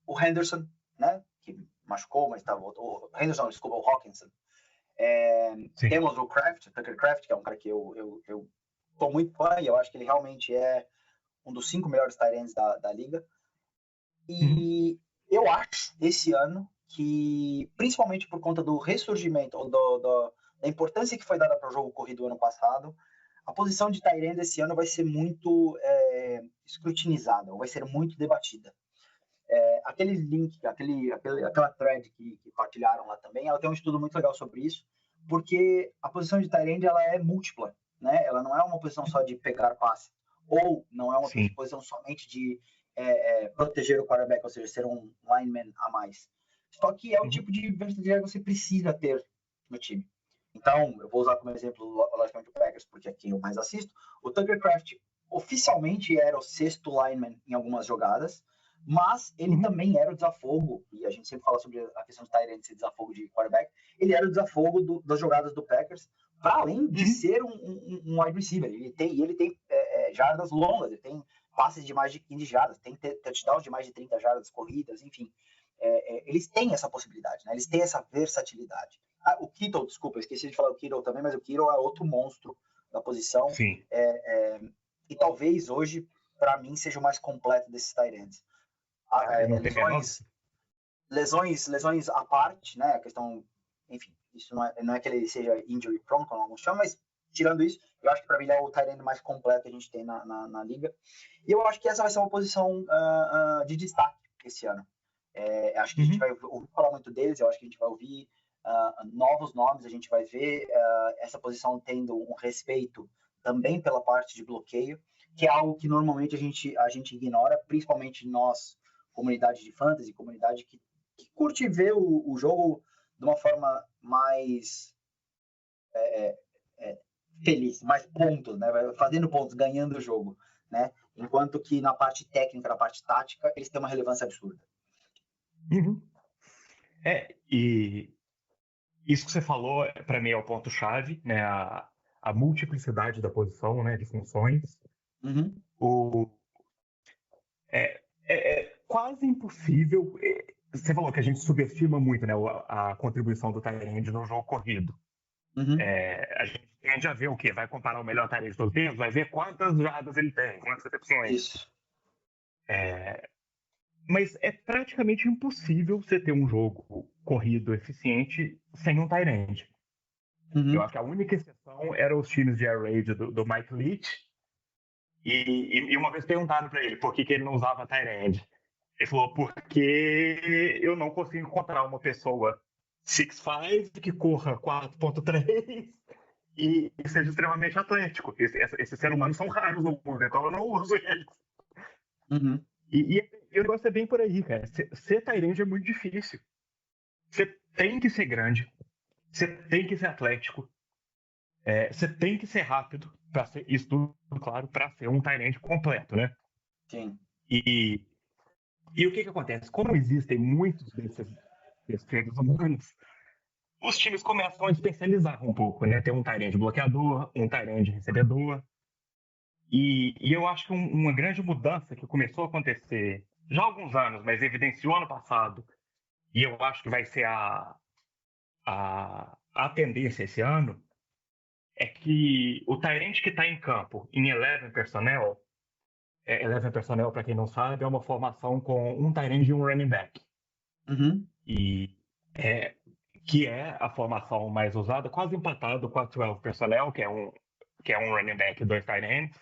S1: o Henderson, né, que machucou, mas estava... O Henderson, desculpa, o Hawkinson. Temos o Tucker Kraft, que é um cara que eu tô muito fã, e eu acho que ele realmente é um dos 5 melhores tight ends da liga. E eu acho, esse ano, que, principalmente por conta do ressurgimento, ou da importância que foi dada para o jogo corrido ano passado, a posição de tight end esse ano vai ser muito escrutinizada, vai ser muito debatida. Aquele link, aquela thread que partilharam lá também, ela tem um estudo muito legal sobre isso, porque a posição de tight end ela é múltipla, né? Ela não é uma posição só de pegar passe, ou não é uma
S2: Sim.
S1: posição somente de proteger o quarterback, ou seja, ser um lineman a mais. Só que é o tipo de versatilidade que você precisa ter no time. Então, eu vou usar como exemplo, logicamente, o Packers, porque aqui eu mais assisto. O Tucker Kraft oficialmente era o sexto lineman em algumas jogadas, mas ele também era o desafogo, e a gente sempre fala sobre a questão de tight end, esse desafogo de quarterback, ele era o desafogo das jogadas do Packers, para além de ser um wide receiver. Ele tem jardas longas, ele tem passes de mais de 15 jardas, tem touchdowns de mais de 30 jardas corridas, enfim. Eles têm essa possibilidade, né? Eles têm essa versatilidade. O Kittle, desculpa, eu esqueci de falar o Kittle também, mas o Kittle é outro monstro da posição.
S2: Sim.
S1: E talvez hoje, para mim, seja o mais completo desses tight ends. Lesões à parte, né? A questão, enfim, isso não é que ele seja injury prone, como alguns chamam, mas tirando isso, eu acho que para mim ele é o tight end mais completo que a gente tem na liga. E eu acho que essa vai ser uma posição de destaque esse ano. Acho que a gente vai ouvir falar muito deles, eu acho que a gente vai ouvir novos nomes, a gente vai ver essa posição tendo um respeito também pela parte de bloqueio, que é algo que normalmente a gente ignora, principalmente nós, comunidade de fantasy, comunidade que curte ver o jogo de uma forma mais feliz, mais pontos, né? Fazendo pontos, ganhando o jogo, né? Enquanto que na parte técnica, na parte tática, eles têm uma relevância absurda.
S2: E isso que você falou, para mim, é o ponto-chave, né? A multiplicidade da posição, né? De funções. É quase impossível. Você falou que a gente subestima muito, né, a contribuição do tight end no jogo corrido. A gente tende a ver o quê? Vai comparar o melhor tight end de todos os tempos, vai ver quantas jardas ele tem, quantas recepções.
S1: Isso.
S2: Mas é praticamente impossível você ter um jogo corrido eficiente sem um tight end. Eu acho que a única exceção eram os times de air raid do Mike Leach. E uma vez perguntaram para ele por que ele não usava tight end. Ele falou, porque eu não consigo encontrar uma pessoa 6'5", que corra 4.3 e seja extremamente atlético. Esses seres humanos são raros no mundo, então eu não uso eles. E o negócio é bem por aí, cara. Ser tight end é muito difícil. Você tem que ser grande, você tem que ser atlético, você tem que ser rápido, para ser isso tudo, claro, para ser um tight end completo, né?
S1: Sim.
S2: E o que acontece? Como existem muitos desses seres humanos, os times começam a especializar um pouco, né? Tem um tight end bloqueador, um tight end recebedor. E eu acho que uma grande mudança que começou a acontecer já há alguns anos, mas evidenciou ano passado, e eu acho que vai ser a tendência esse ano, é que o tight end que está em campo em 11 personnel, 11 personnel, para quem não sabe, é uma formação com um tight end e um running back. E que é a formação mais usada, quase empatado com a 12 personnel, que é um running back e 2 tight ends.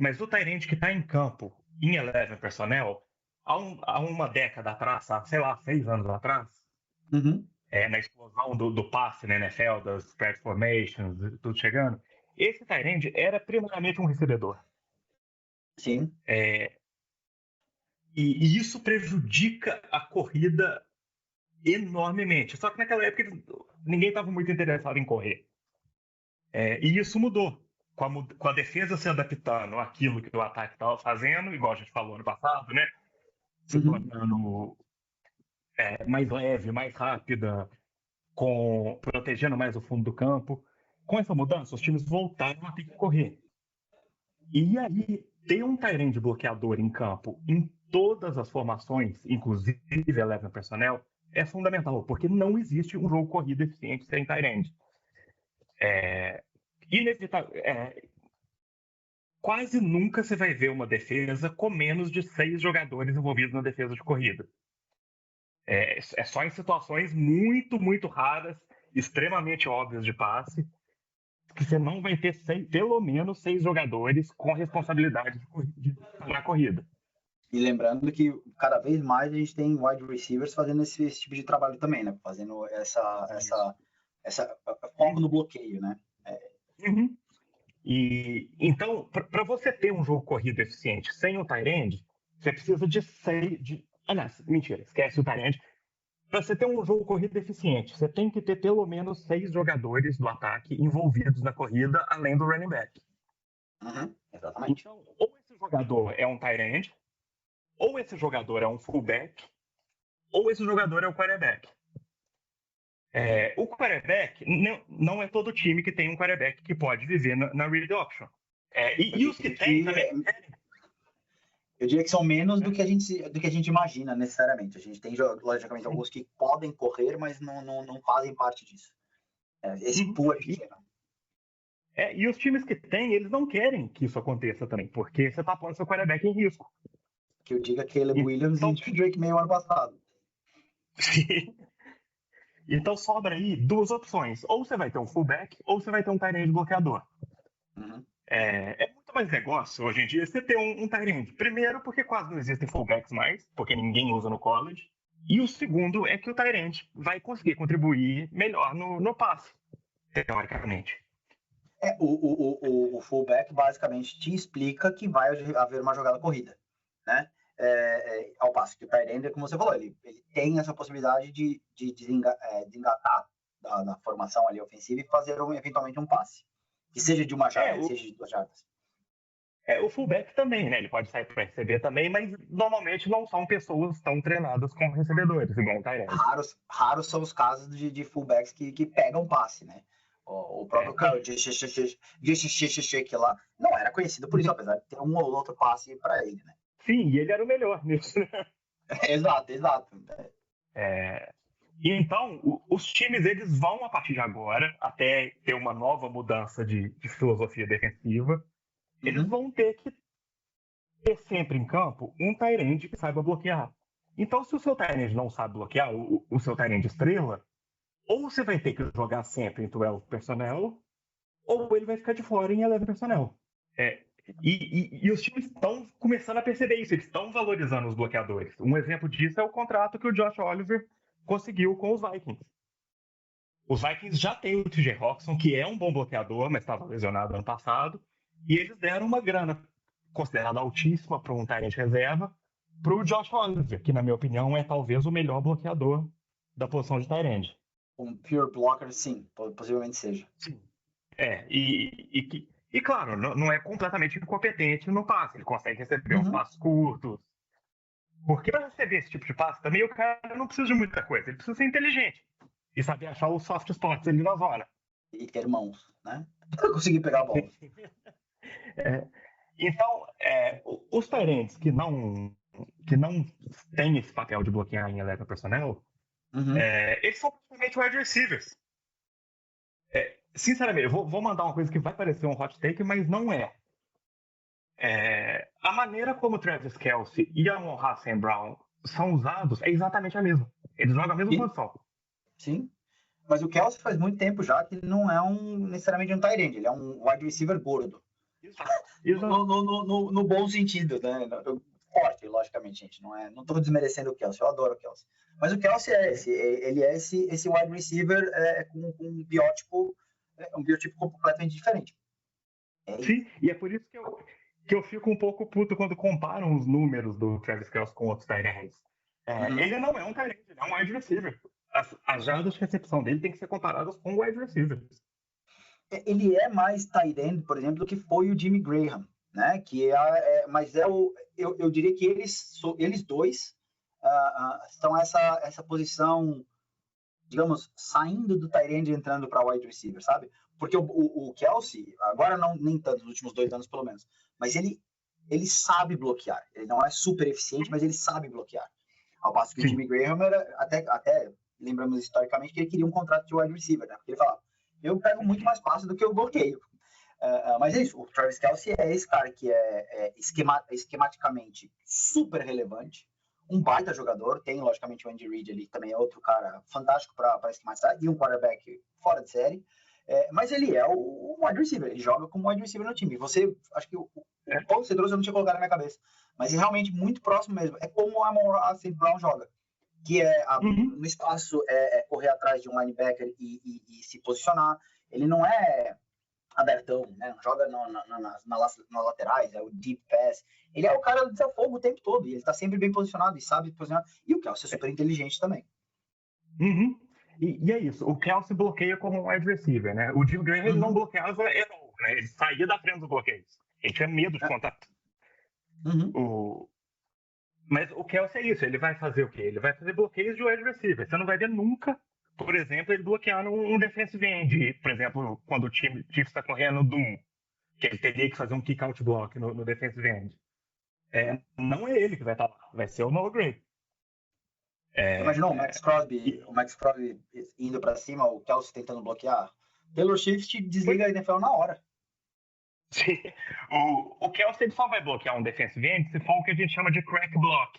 S2: Mas o tight end que está em campo em 11 personnel, há uma década atrás, sei lá, 6 anos atrás, na explosão do passe na NFL, das spread formations, tudo chegando, esse tight end era primeiramente um recebedor.
S1: Sim.
S2: E isso prejudica a corrida enormemente. Só que naquela época ninguém estava muito interessado em correr. E isso mudou. Com a defesa se adaptando àquilo que o ataque estava fazendo, igual a gente falou ano passado, né? Se tornando mais leve, mais rápida, protegendo mais o fundo do campo. Com essa mudança, os times voltaram a ter que correr. E aí, ter um tight end bloqueador em campo em todas as formações, inclusive 11 personnel, é fundamental, porque não existe um jogo corrido eficiente sem tight end. Inevitável. Quase nunca você vai ver uma defesa com menos de 6 jogadores envolvidos na defesa de corrida. É só em situações muito, muito raras, extremamente óbvias de passe, que você não vai ter pelo menos 6 jogadores com responsabilidade de parar a corrida.
S1: E lembrando que cada vez mais a gente tem wide receivers fazendo esse tipo de trabalho também, né? Fazendo essa foco no bloqueio, né?
S2: Uhum. E então, para você ter um jogo corrido eficiente sem o tight end, você precisa de 6. Aliás, mentira, esquece o tight end. Para você ter um jogo corrido eficiente, você tem que ter pelo menos 6 jogadores do ataque envolvidos na corrida, além do running back.
S1: Exatamente.
S2: Então, ou esse jogador é um tight end, ou esse jogador é um fullback, ou esse jogador é o quarterback. O quarterback, não é todo time que tem um quarterback que pode viver na read option. E os que tem também.
S1: Eu diria que são menos do que a gente imagina necessariamente. A gente tem, logicamente, alguns que podem correr, mas não fazem parte disso. Esse pool é pequeno.
S2: E os times que tem, eles não querem que isso aconteça também, porque você está pondo seu quarterback em risco.
S1: Que eu diga Caleb Williams e Drake May ano passado.
S2: Então sobra aí 2 opções. Ou você vai ter um fullback, ou você vai ter um tight end bloqueador. É muito mais negócio hoje em dia você ter um tight end. Primeiro, porque quase não existem fullbacks mais, porque ninguém usa no college. E o segundo é que o tight end vai conseguir contribuir melhor no passe, teoricamente.
S1: O fullback basicamente te explica que vai haver uma jogada corrida, né? Ao passo que o tight end, como você falou, ele tem essa possibilidade de desengatar da formação ali ofensiva e fazer eventualmente um passe, que seja de uma jarda, que seja de 2 jardas.
S2: O fullback também, né? Ele pode sair para receber também, mas normalmente não são pessoas tão treinadas como recebedores, igual o tight end.
S1: Raros são os casos de fullbacks que pegam passe, né? O próprio cara, que lá, não era conhecido por isso, apesar de ter um ou outro passe para ele, né?
S2: Sim, e ele era o melhor nisso.
S1: Exato.
S2: E então, os times, eles vão, a partir de agora, até ter uma nova mudança de filosofia defensiva, eles vão ter que ter sempre em campo um tight end que saiba bloquear. Então, se o seu tight end não sabe bloquear, o seu tight end estrela, ou você vai ter que jogar sempre em 12 personnel, ou ele vai ficar de fora em 11 personnel. E os times estão começando a perceber isso, eles estão valorizando os bloqueadores. Um exemplo disso é o contrato que o Josh Oliver conseguiu com os Vikings. Os Vikings já têm o TJ Hawkinson, que é um bom bloqueador, mas estava lesionado ano passado, e eles deram uma grana considerada altíssima para um tight end reserva para o Josh Oliver, que, na minha opinião, é talvez o melhor bloqueador da posição de tight end.
S1: Um pure blocker, sim, possivelmente seja.
S2: Sim. E claro, não é completamente incompetente no passe. Ele consegue receber uns passos curtos. Porque para receber esse tipo de passe, também o cara não precisa de muita coisa. Ele precisa ser inteligente e saber achar os soft spots ali na zona.
S1: E ter mãos, né? Para conseguir pegar a bola.
S2: Então, os tight ends que não têm esse papel de bloquear em 11 personnel, eles são praticamente wide receivers. Sinceramente, eu vou mandar uma coisa que vai parecer um hot take, mas não é. A maneira como o Travis Kelce e a Amon-Ra St. Brown são usados é exatamente a mesma. Eles jogam a mesma posição.
S1: Sim, mas o Kelce faz muito tempo já que ele não é necessariamente um tight end, ele é um wide receiver gordo.
S2: Exato.
S1: No bom sentido, né? Forte, logicamente, gente. Não estou desmerecendo o Kelce, eu adoro o Kelce. Mas o Kelce ele é esse wide receiver com um biotipo completamente diferente.
S2: Sim, e é por isso que eu fico um pouco puto quando comparam os números do Travis Kelce com outros tight ends. Ele não é um tight end, ele é um wide receiver. As jardas de recepção dele tem que ser comparadas com o wide receiver.
S1: Ele é mais tight end, por exemplo, do que foi o Jimmy Graham, né? Mas eu diria que eles dois estão essa posição, digamos, saindo do tight end e entrando para wide receiver, sabe? Porque o Kelce, agora nem tanto, nos últimos 2 anos pelo menos, mas ele sabe bloquear. Ele não é super eficiente, mas ele sabe bloquear. Ao passo que o Jimmy Graham era, até lembramos historicamente que ele queria um contrato de wide receiver, né? Porque ele falava, eu pego muito mais passe do que eu bloqueio. Mas é isso, o Travis Kelce é esse cara que é esquematicamente super relevante, um baita jogador, tem logicamente o Andy Reid ali, que também é outro cara fantástico para esquematizar, e um quarterback fora de série, mas ele é o wide receiver, ele joga como wide receiver no time. Você, acho que o ponto que você trouxe eu não tinha colocado na minha cabeça, mas é realmente muito próximo mesmo, é como a Amon-Ra St. Brown joga, que no espaço correr atrás de um linebacker e se posicionar. Ele não é abertão, né? Não joga nas laterais, é o deep pass. Ele é o cara do desafogo o tempo todo, e ele tá sempre bem posicionado e sabe posicionar. E o Kelce é super inteligente também.
S2: E é isso, o Kelce bloqueia como um wide receiver, né? O Jim Graham ele não bloqueava né? Ele saía da frente dos bloqueios. Ele tinha medo de contato. Mas o Kelce é isso, ele vai fazer o quê? Ele vai fazer bloqueios de wide receiver. Você não vai ver nunca, por exemplo, ele bloquear um defensive end. Por exemplo, quando o time está correndo do que ele teria que fazer um kick-out block no defensive end. Não é ele que vai estar lá, vai ser o Noah Gray.
S1: Imaginou o Max Crosby indo para cima, o Kelce tentando bloquear? Taylor Swift desliga a NFL na hora.
S2: Sim. O Kelce ele só vai bloquear um defensive end se for o que a gente chama de crack block,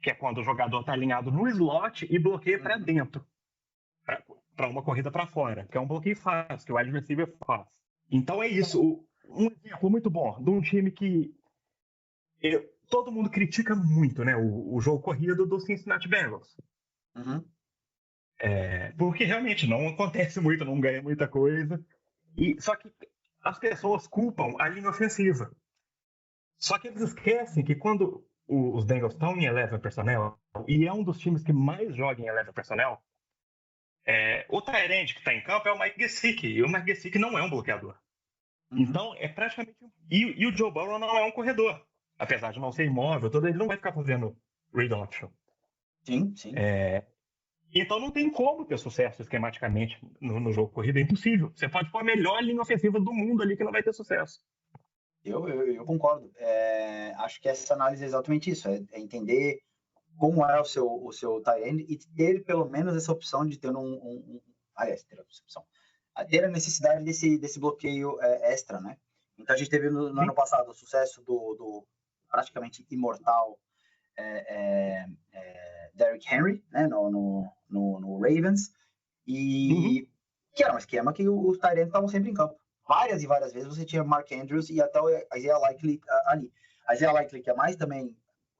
S2: que é quando o jogador está alinhado no slot e bloqueia para dentro, para uma corrida para fora, que é um bloqueio fácil, que o wide receiver faz. Então é isso. Um exemplo muito bom de um time que todo mundo critica muito, né? O jogo corrido do Cincinnati Bengals. Porque realmente não acontece muito, não ganha muita coisa. Só que as pessoas culpam a linha ofensiva. Só que eles esquecem que quando os Bengals estão em 11 personnel, e é um dos times que mais joga em 11 personnel, o tight end que está em campo é o Mike Gesicki, e o Mike Gesicki não é um bloqueador. Então, é praticamente... E o Joe Burrow não é um corredor. Apesar de não ser imóvel, ele não vai ficar fazendo read option.
S1: Sim.
S2: Então não tem como ter sucesso esquematicamente no jogo corrido, é impossível. Você pode pôr a melhor linha ofensiva do mundo ali que não vai ter sucesso.
S1: Eu concordo. Acho que essa análise é exatamente isso, é entender como é o seu tight end e ter pelo menos essa opção de ter aliás, ter essa opção. Ter a necessidade desse bloqueio extra, né? Então a gente teve no ano passado o sucesso do praticamente imortal Derrick Henry, né, no Ravens, e que era um esquema que os tight ends estavam sempre em campo. Várias e várias vezes você tinha Mark Andrews e até o Isaiah Likely ali. Isaiah Likely, que é mais também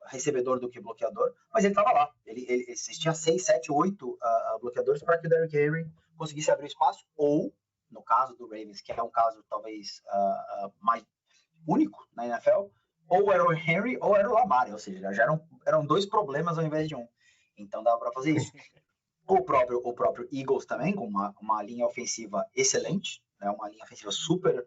S1: recebedor do que bloqueador, mas ele estava lá. Ele existia 6, 7, 8 bloqueadores para que o Derrick Henry conseguisse abrir espaço, ou, no caso do Ravens, que é um caso talvez mais único na NFL, ou era o Henry ou era o Lamar, ou seja, já eram dois problemas ao invés de um. Então dava para fazer isso. O próprio Eagles também, com uma linha ofensiva excelente, né, uma linha ofensiva super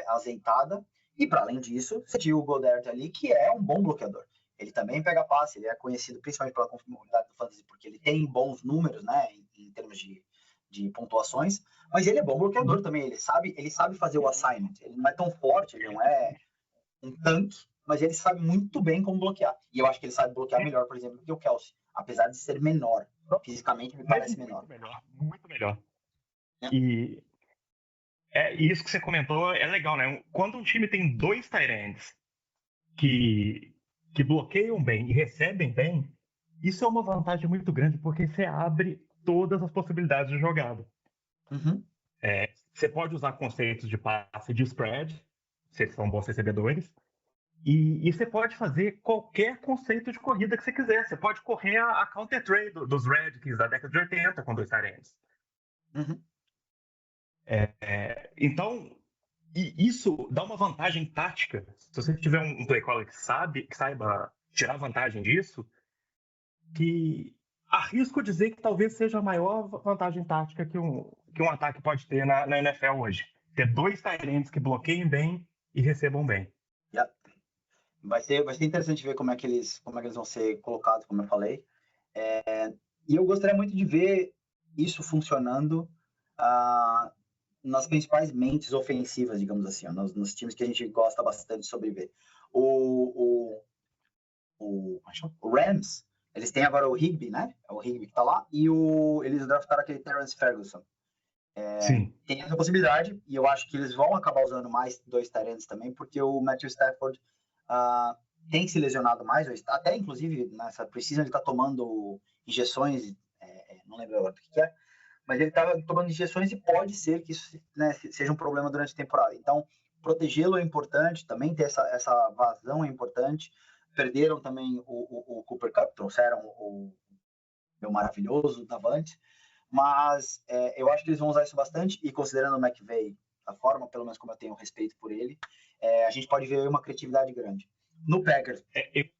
S1: azeitada, e para além disso, você tinha o Goddard ali, que é um bom bloqueador. Ele também pega passe, ele é conhecido principalmente pela comunidade do fantasy, porque ele tem bons números, né, em termos de pontuações, mas ele é bom bloqueador também, ele sabe fazer o assignment, ele não é tão forte, ele não é um tanque, mas ele sabe muito bem como bloquear. E eu acho que ele sabe bloquear melhor, por exemplo, que o Kelce, apesar de ser menor. Fisicamente me parece menor.
S2: Muito melhor. E isso que você comentou é legal, né? Quando um time tem dois tight ends que bloqueiam bem e recebem bem, isso é uma vantagem muito grande, porque você abre todas as possibilidades de jogada. Você pode usar conceitos de passe de spread, se eles são bons recebedores, e você pode fazer qualquer conceito de corrida que você quiser. Você pode correr a counter trade dos Redskins da década de 80 com dois tight ends. Então, isso dá uma vantagem tática. Se você tiver um play caller que saiba tirar vantagem disso, que arrisco dizer que talvez seja a maior vantagem tática que um ataque pode ter na NFL hoje. Ter dois tight ends que bloqueiem bem e recebam bem.
S1: Vai ser interessante ver como é que eles vão ser colocados, como eu falei. E eu gostaria muito de ver isso funcionando nas principais mentes ofensivas, digamos assim, nos times que a gente gosta bastante de sobreviver. O Rams, eles têm agora o Higbee, né? É o Higbee que tá lá, e eles draftaram aquele Terrence Ferguson. Tem essa possibilidade, e eu acho que eles vão acabar usando mais dois tight ends também, porque o Matthew Stafford tem se lesionado mais, até inclusive nessa preseason ele está tomando injeções, não lembro agora o que é, mas ele estava tomando injeções e pode ser que isso, né, seja um problema durante a temporada. Então, protegê-lo é importante, também ter essa vazão é importante. Perderam também o Cooper Kupp, trouxeram o meu maravilhoso Davante, mas eu acho que eles vão usar isso bastante, e considerando o McVay, a forma, pelo menos como eu tenho respeito por ele, a gente pode ver uma criatividade grande. No Packers,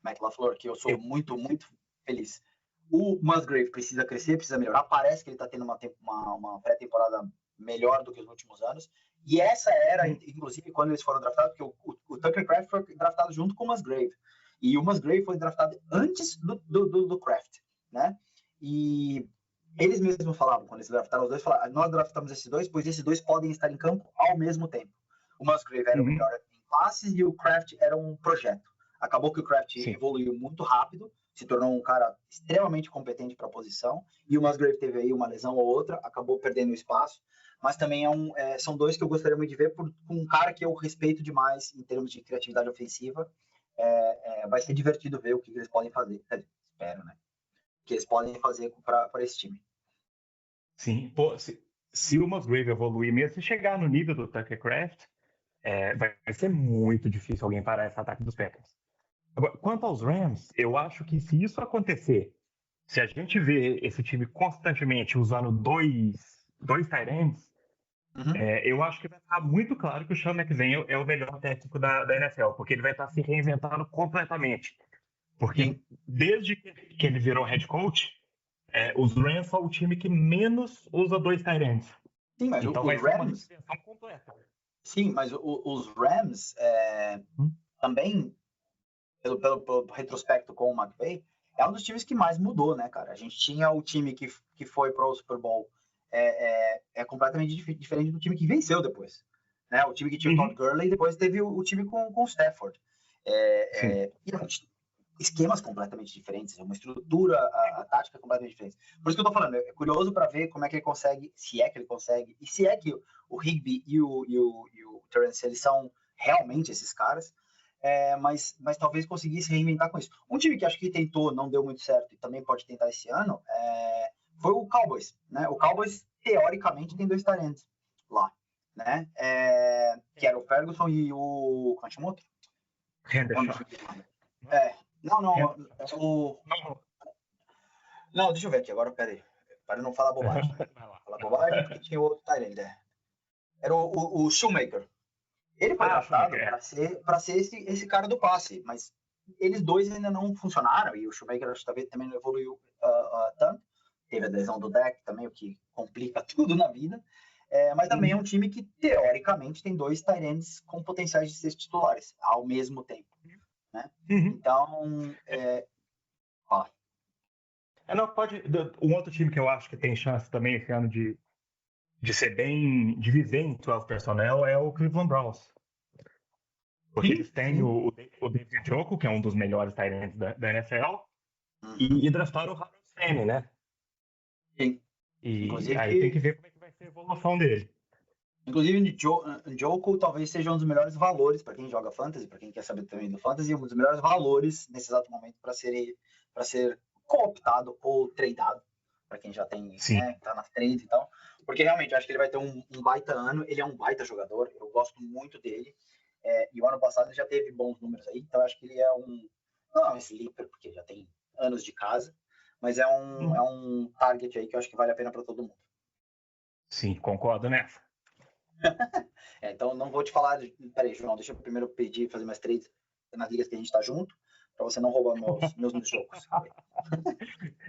S1: Matt LaFleur, que eu sou muito, muito feliz. O Musgrave precisa crescer, precisa melhorar. Parece que ele está tendo uma pré-temporada melhor do que os últimos anos. E essa era, inclusive, quando eles foram draftados, porque o Tucker Kraft foi draftado junto com o Musgrave. E o Musgrave foi draftado antes do Kraft, né? E eles mesmos falavam, quando eles draftaram os dois, falaram, nós draftamos esses dois, pois esses dois podem estar em campo ao mesmo tempo. O Musgrave era o melhor em passes e o Kraft era um projeto. Acabou que o Kraft evoluiu muito rápido, se tornou um cara extremamente competente para a posição, e o Musgrave teve aí uma lesão ou outra, acabou perdendo espaço, mas também são dois que eu gostaria muito de ver com um cara que eu respeito demais em termos de criatividade ofensiva. Vai ser divertido ver o que eles podem fazer. Espero, né? Que eles podem fazer para esse time.
S2: Sim, pô, se o Musgrave evoluir mesmo, se chegar no nível do Tucker Kraft, vai ser muito difícil alguém parar esse ataque dos Packers. Agora, quanto aos Rams, eu acho que se isso acontecer, se a gente vê esse time constantemente usando dois tight ends, eu acho que vai ficar muito claro que o Sean McVay é o melhor técnico da NFL, porque ele vai estar se reinventando completamente. Porque desde que ele virou head coach, os Rams são o time que menos usa dois tight ends.
S1: Sim, mas
S2: então vai ser uma reinvenção completa.
S1: Sim, mas os Rams também, pelo retrospecto com o McVay, é um dos times que mais mudou, né, cara? A gente tinha o time que foi para o Super Bowl completamente diferente do time que venceu depois. Né? O time que tinha o Todd Gurley e depois teve o time com o Stafford. Esquemas completamente diferentes, uma estrutura, a tática completamente diferente. Por isso que eu tô falando, é curioso para ver como é que ele consegue, se é que ele consegue, e se é que o Higbee e o Terence, eles são realmente esses caras, mas talvez conseguisse reinventar com isso. Um time que acho que tentou, não deu muito certo, e também pode tentar esse ano, foi o Cowboys, né? O Cowboys, teoricamente, tem dois talentos lá, né? Que era o Ferguson e o... Como chama o outro?
S2: Henderson.
S1: Não, deixa eu ver aqui agora, peraí. Para não falar bobagem. Falar bobagem porque tinha outro talento, Era o Shoemaker. Ele foi draftado para ser esse cara do passe, mas eles dois ainda não funcionaram, e o Shoemaker acho que também não evoluiu tanto. Teve a lesão do deck também, o que complica tudo na vida. Mas também é um time que, teoricamente, tem dois tight ends com potenciais de ser titulares ao mesmo tempo. Né? Então,
S2: um outro time que eu acho que tem chance também esse ano de viver em 12 personnel é o Cleveland Browns. Porque eles têm o David Njoku, que é um dos melhores tight ends da NFL, e draftaram o Harold Sene, né?
S1: Sim.
S2: E inclusive, aí tem que ver como é que vai ser a evolução dele.
S1: Inclusive, Njoku talvez seja um dos melhores valores para quem joga Fantasy, para quem quer saber também do Fantasy, um dos melhores valores nesse exato momento para ser cooptado ou tradeado, para quem já tem, tá nas trades e tal. Porque realmente, eu acho que ele vai ter um baita ano, ele é um baita jogador, eu gosto muito dele. E o ano passado ele já teve bons números aí, então eu acho que ele não é um sleeper, porque já tem anos de casa, mas é um target aí que eu acho que vale a pena para todo mundo.
S2: Sim, concordo nessa.
S1: Então não vou te falar. Peraí, João, deixa eu primeiro pedir fazer mais trades nas ligas que a gente tá junto, para você não roubar meus jogos.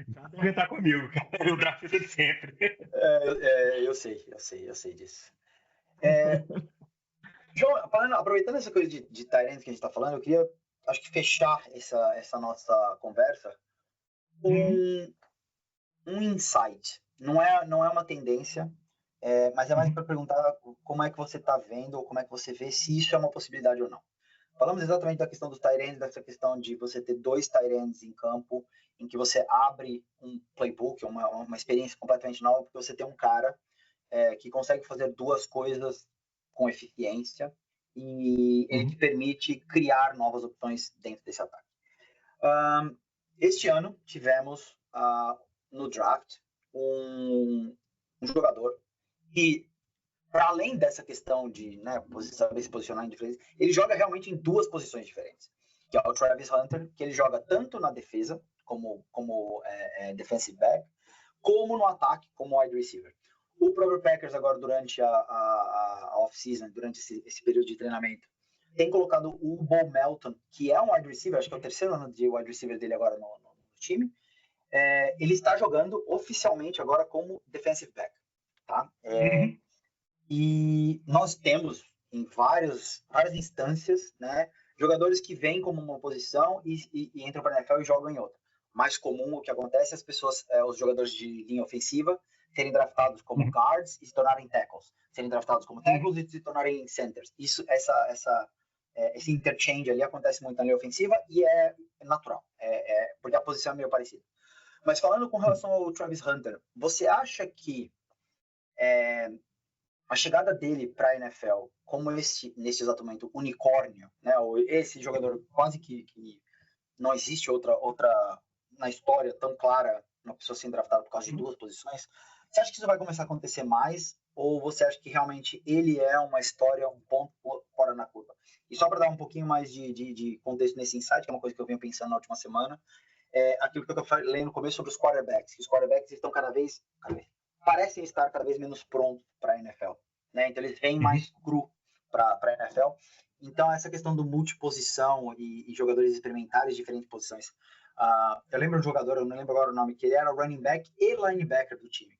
S2: Já deve estar comigo, cara. O draft de sempre.
S1: Eu sei disso. João, aproveitando essa coisa de Tyrant que a gente tá falando, eu queria, acho que fechar essa nossa conversa com um insight. Não é uma tendência, mas é mais para perguntar como é que você está vendo, ou como é que você vê se isso é uma possibilidade ou não. Falamos exatamente da questão dos tight ends, dessa questão de você ter dois tight ends em campo, em que você abre um playbook, uma experiência completamente nova, porque você tem um cara que consegue fazer duas coisas com eficiência, e ele te permite criar novas opções dentro desse ataque. Este ano tivemos no draft um jogador que, para além dessa questão de saber se posicionar em diferentes, ele joga realmente em duas posições diferentes, que é o Travis Hunter, que ele joga tanto na defesa, como defensive back, como no ataque, como wide receiver. O próprio Packers agora, durante a off-season, durante esse período de treinamento, tem colocado o Bo Melton, que é um wide receiver, acho que é o terceiro ano de wide receiver dele agora no time. Ele está jogando oficialmente agora como defensive back. Tá? E nós temos em várias instâncias, né, jogadores que vêm como uma posição e entram para a NFL e jogam em outra. Mais comum o que acontece é os jogadores de linha ofensiva serem draftados como guards e se tornarem tackles, serem draftados como tackles e se tornarem centers. Esse interchange ali acontece muito na linha ofensiva e é natural, porque a posição é meio parecida. Mas falando com relação ao Travis Hunter, você acha que a chegada dele para a NFL, como nesse exato momento, unicórnio, né, esse jogador quase que não existe outra na história tão clara, uma pessoa sendo draftada por causa de duas posições, você acha que isso vai começar a acontecer mais? Ou você acha que realmente ele é uma história, um ponto fora na curva? E só para dar um pouquinho mais de contexto nesse insight, que é uma coisa que eu venho pensando na última semana, aquilo que eu falei no começo sobre os quarterbacks, que os quarterbacks estão cada vez parecem estar cada vez menos prontos para a NFL, né? Então eles vêm mais cru para a NFL. Então essa questão do multiposição e jogadores experimentarem diferentes posições. Eu lembro de um jogador, eu não lembro agora o nome, que ele era running back e linebacker do time.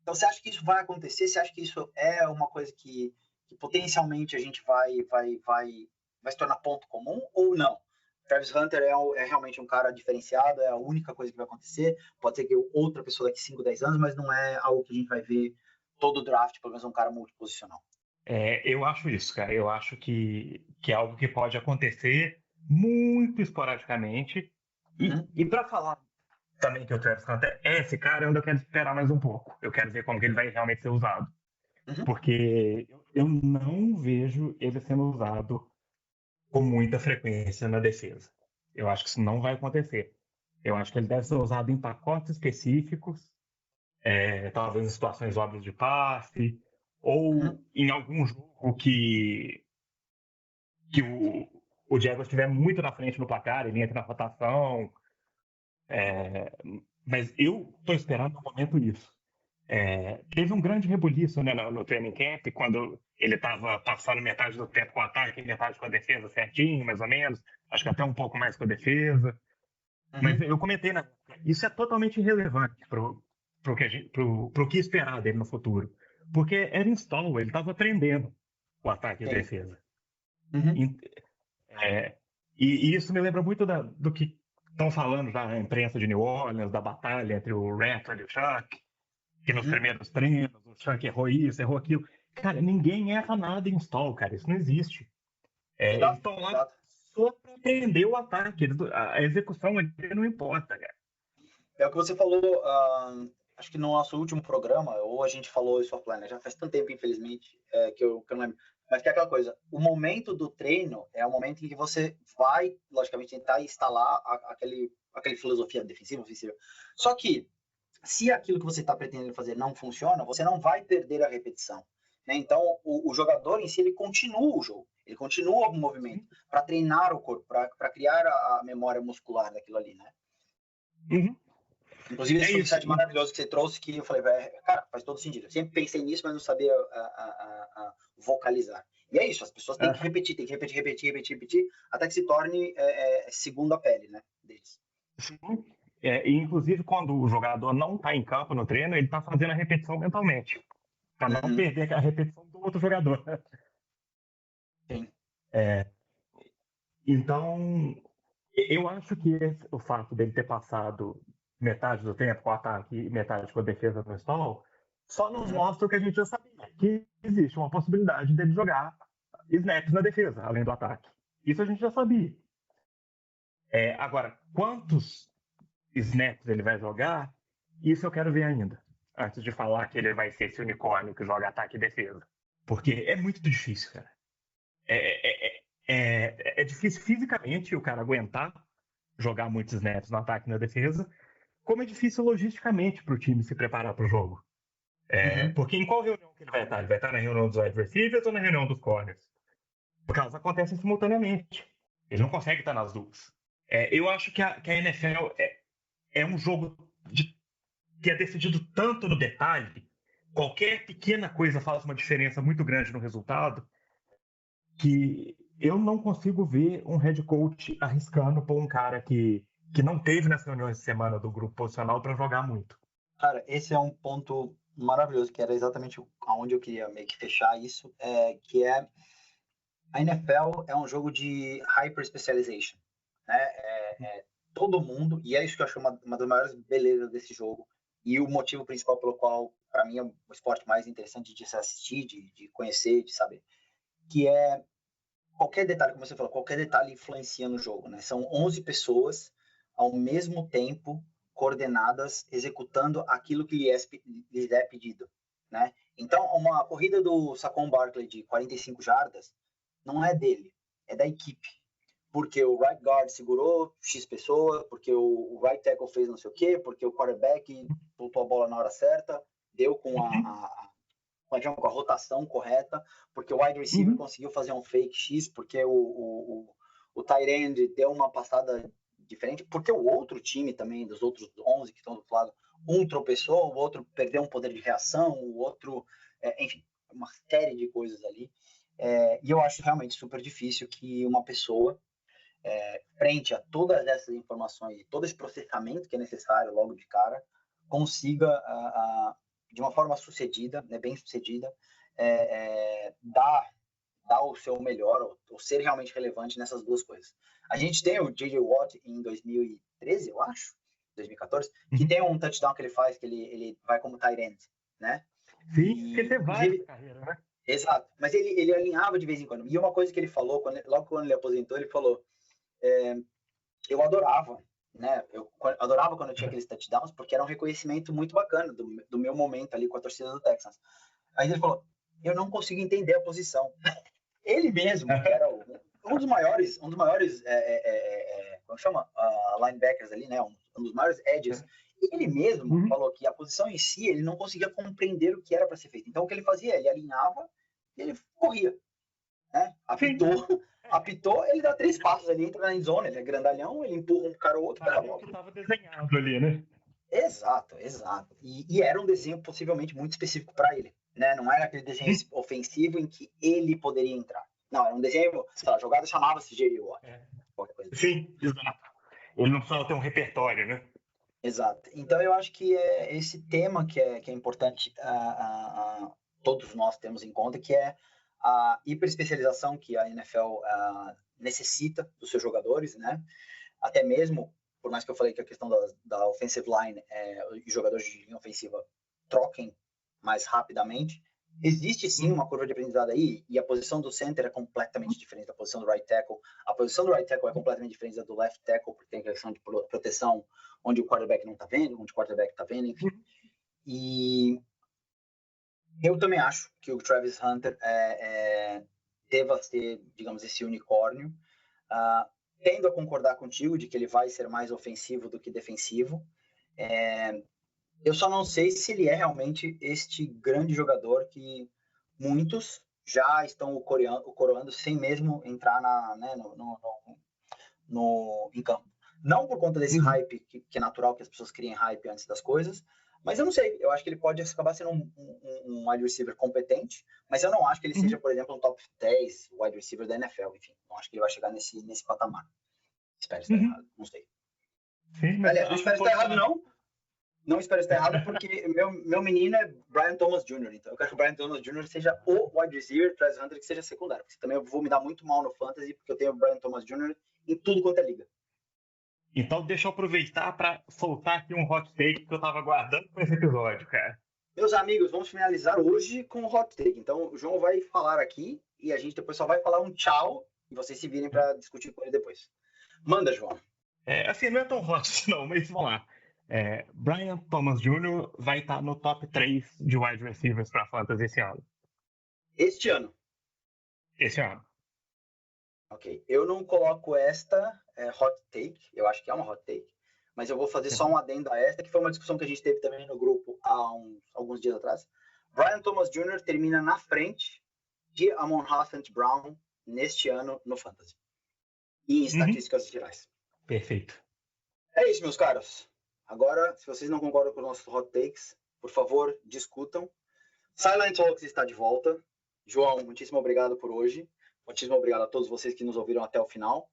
S1: Então você acha que isso vai acontecer? Você acha que isso é uma coisa que potencialmente a gente vai se tornar ponto comum ou não? Travis Hunter é realmente um cara diferenciado, é a única coisa que vai acontecer. Pode ser que outra pessoa daqui 5, 10 anos, mas não é algo que a gente vai ver todo o draft, pelo menos um cara multiposicional.
S2: Eu acho isso, cara. Eu acho que é algo que pode acontecer muito esporadicamente. E para falar também que o Travis Hunter é esse cara, eu ainda quero esperar mais um pouco. Eu quero ver como que ele vai realmente ser usado. Porque eu não vejo ele sendo usado com muita frequência na defesa. Eu acho que isso não vai acontecer. Eu acho que ele deve ser usado em pacotes específicos, talvez em situações óbvias de passe, ou em algum jogo que o Jaguars estiver muito na frente no placar, ele entra na rotação. Mas eu estou esperando no momento isso. Teve um grande rebuliço, né, no training camp, quando ele estava passando metade do tempo com o ataque e metade com a defesa certinho, mais ou menos. Acho que até um pouco mais com a defesa. Mas eu comentei, né, isso é totalmente irrelevante pro que esperar dele no futuro. Porque era install, ele estava aprendendo o ataque e a defesa. E isso me lembra muito do que estão falando já na imprensa de New Orleans, da batalha entre o Rattle e o Chuck, que nos primeiros treinos o Chuck errou isso, errou aquilo. Cara, ninguém erra nada em install, cara, isso não existe. Eles estão lá só para aprender o ataque, a execução não importa, cara.
S1: É o que você falou, acho que no nosso último programa, ou a gente falou isso offline, né? Já faz tanto tempo, infelizmente, que eu não lembro. Mas que é aquela coisa, o momento do treino é o momento em que você vai, logicamente, tentar instalar aquele filosofia defensiva, ofensiva. Só que, se aquilo que você está pretendendo fazer não funciona, você não vai perder a repetição. Né? Então, o jogador em si, ele continua o jogo, ele continua o movimento, para treinar o corpo, para criar a memória muscular daquilo ali, né? Inclusive, esse insight maravilhoso que você trouxe, que eu falei, cara, faz todo sentido. Eu sempre pensei nisso, mas não sabia vocalizar. E é isso, as pessoas têm que repetir, até que se torne segunda pele, né, deles.
S2: Sim. Inclusive, quando o jogador não está em campo no treino, ele está fazendo a repetição mentalmente, para não perder a repetição do outro jogador.
S1: Sim.
S2: Então, eu acho que o fato dele ter passado metade do tempo com o ataque e metade com a defesa no stall só nos mostra o que a gente já sabia, que existe uma possibilidade dele jogar snaps na defesa, além do ataque. Isso a gente já sabia. Agora, quantos snaps ele vai jogar, isso eu quero ver ainda, antes de falar que ele vai ser esse unicórnio que joga ataque e defesa. Porque é muito difícil, cara. É difícil fisicamente o cara aguentar jogar muitos snaps no ataque e na defesa, como é difícil logisticamente para o time se preparar para o jogo. Porque em qual reunião que ele vai estar? Ele vai estar na reunião dos wide receivers ou na reunião dos corners? Porque elas acontecem simultaneamente. Ele não consegue estar nas duas. Eu acho que a NFL é um jogo que é decidido tanto no detalhe, qualquer pequena coisa faz uma diferença muito grande no resultado, que eu não consigo ver um head coach arriscando por um cara que não teve nas reuniões de semana do grupo posicional para jogar muito.
S1: Cara, esse é um ponto maravilhoso, que era exatamente aonde eu queria meio que fechar isso, que é a NFL é um jogo de hyper specialization, né? Todo mundo, e é isso que eu acho uma das maiores belezas desse jogo, e o motivo principal pelo qual, para mim, é o esporte mais interessante de se assistir, de conhecer, de saber, que é qualquer detalhe, como você falou, qualquer detalhe influencia no jogo, né? São 11 pessoas ao mesmo tempo coordenadas, executando aquilo que lhes é pedido, né? Então, uma corrida do Saquon Barkley de 45 jardas não é dele, é da equipe. Porque o right guard segurou X pessoa, porque o right tackle fez não sei o quê, porque o quarterback botou a bola na hora certa, deu com a rotação correta, porque o wide receiver conseguiu fazer um fake X, porque o tight end deu uma passada diferente, porque o outro time também, dos outros 11 que estão do outro lado, um tropeçou, o outro perdeu um poder de reação, o outro, enfim, uma série de coisas ali. E eu acho realmente super difícil que uma pessoa, frente a todas essas informações e todo esse processamento que é necessário logo de cara, consiga, de uma forma sucedida, né, bem sucedida, dar o seu melhor, ou ser realmente relevante nessas duas coisas. A gente tem o J.J. Watt em 2013, eu acho, 2014, que tem um touchdown que ele faz, que ele vai como tight end, né?
S2: Sim, porque tem várias carreiras, né?
S1: Exato, mas ele alinhava de vez em quando. E uma coisa que ele falou, logo quando ele aposentou, ele falou, eu adorava, né? Eu adorava quando eu tinha aqueles touchdowns, porque era um reconhecimento muito bacana do meu momento ali com a torcida do Texans. Aí ele falou, eu não consigo entender a posição. Ele mesmo, que era um dos maiores como chama? Linebackers ali, né? Um dos maiores edges. Ele mesmo falou que a posição em si, ele não conseguia compreender o que era para ser feito. Então, o que ele fazia? Ele alinhava e ele corria, né? Apitou, ele dá 3 passos ali, entra na endzone, ele é grandalhão, ele empurra um cara ou outro, pega a bola.
S2: Que estava desenhado ali, né?
S1: Exato. E era um desenho possivelmente muito específico para ele, né? Não era aquele desenho ofensivo em que ele poderia entrar. Não, era um desenho, sei lá, a jogada chamava-se J.J. Watt. Qualquer coisa.
S2: Sim, exato. Ele não precisava ter um repertório, né?
S1: Exato. Então, eu acho que é esse tema que é importante todos nós temos em conta, que é a hiperespecialização que a NFL necessita dos seus jogadores, né? Até mesmo, por mais que eu falei que a questão da offensive line e jogadores de linha ofensiva troquem mais rapidamente, existe sim uma curva de aprendizado aí, e a posição do center é completamente diferente da posição do right tackle. A posição do right tackle é completamente diferente da do left tackle, porque tem a questão de proteção onde o quarterback não está vendo, onde o quarterback está vendo, enfim. E eu também acho que o Travis Hunter deva ser, digamos, esse unicórnio. Tendo a concordar contigo de que ele vai ser mais ofensivo do que defensivo. Eu só não sei se ele é realmente este grande jogador que muitos já estão o coroando sem mesmo entrar em campo. Não por conta desse hype, que é natural que as pessoas criem hype antes das coisas, mas eu não sei. Eu acho que ele pode acabar sendo um wide receiver competente, mas eu não acho que ele seja, por exemplo, um top 10 wide receiver da NFL. Enfim, não acho que ele vai chegar nesse patamar. Espero estar errado, não sei.
S2: Sim, mas
S1: aliás, não espero estar errado, não. Não espero estar errado, porque meu menino é Brian Thomas Jr., então eu quero que o Brian Thomas Jr. seja o wide receiver, Travis Hunter que seja secundário, porque também eu vou me dar muito mal no fantasy, porque eu tenho o Brian Thomas Jr. em tudo quanto é liga.
S2: Então deixa eu aproveitar para soltar aqui um hot take que eu tava guardando para esse episódio, cara.
S1: Meus amigos, vamos finalizar hoje com o hot take. Então o João vai falar aqui e a gente depois só vai falar um tchau e vocês se virem para discutir com ele depois. Manda, João.
S2: Assim, não é tão hot não, mas vamos lá. Brian Thomas Jr. vai estar no top 3 de wide receivers para fantasy esse ano.
S1: Este ano.
S2: Esse ano.
S1: Ok. Eu não coloco esta hot take, eu acho que é uma hot take, mas eu vou fazer só um adendo a esta, que foi uma discussão que a gente teve também no grupo há alguns dias atrás. Brian Thomas Jr. termina na frente de Amon-Ra St. Brown neste ano no Fantasy. E em estatísticas gerais.
S2: Perfeito.
S1: É isso, meus caros. Agora, se vocês não concordam com os nossos hot takes, por favor, discutam. Silent Talks está de volta. João, muitíssimo obrigado por hoje. Muitíssimo obrigado a todos vocês que nos ouviram até o final.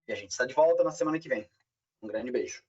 S1: E a gente está de volta na semana que vem. Um grande beijo.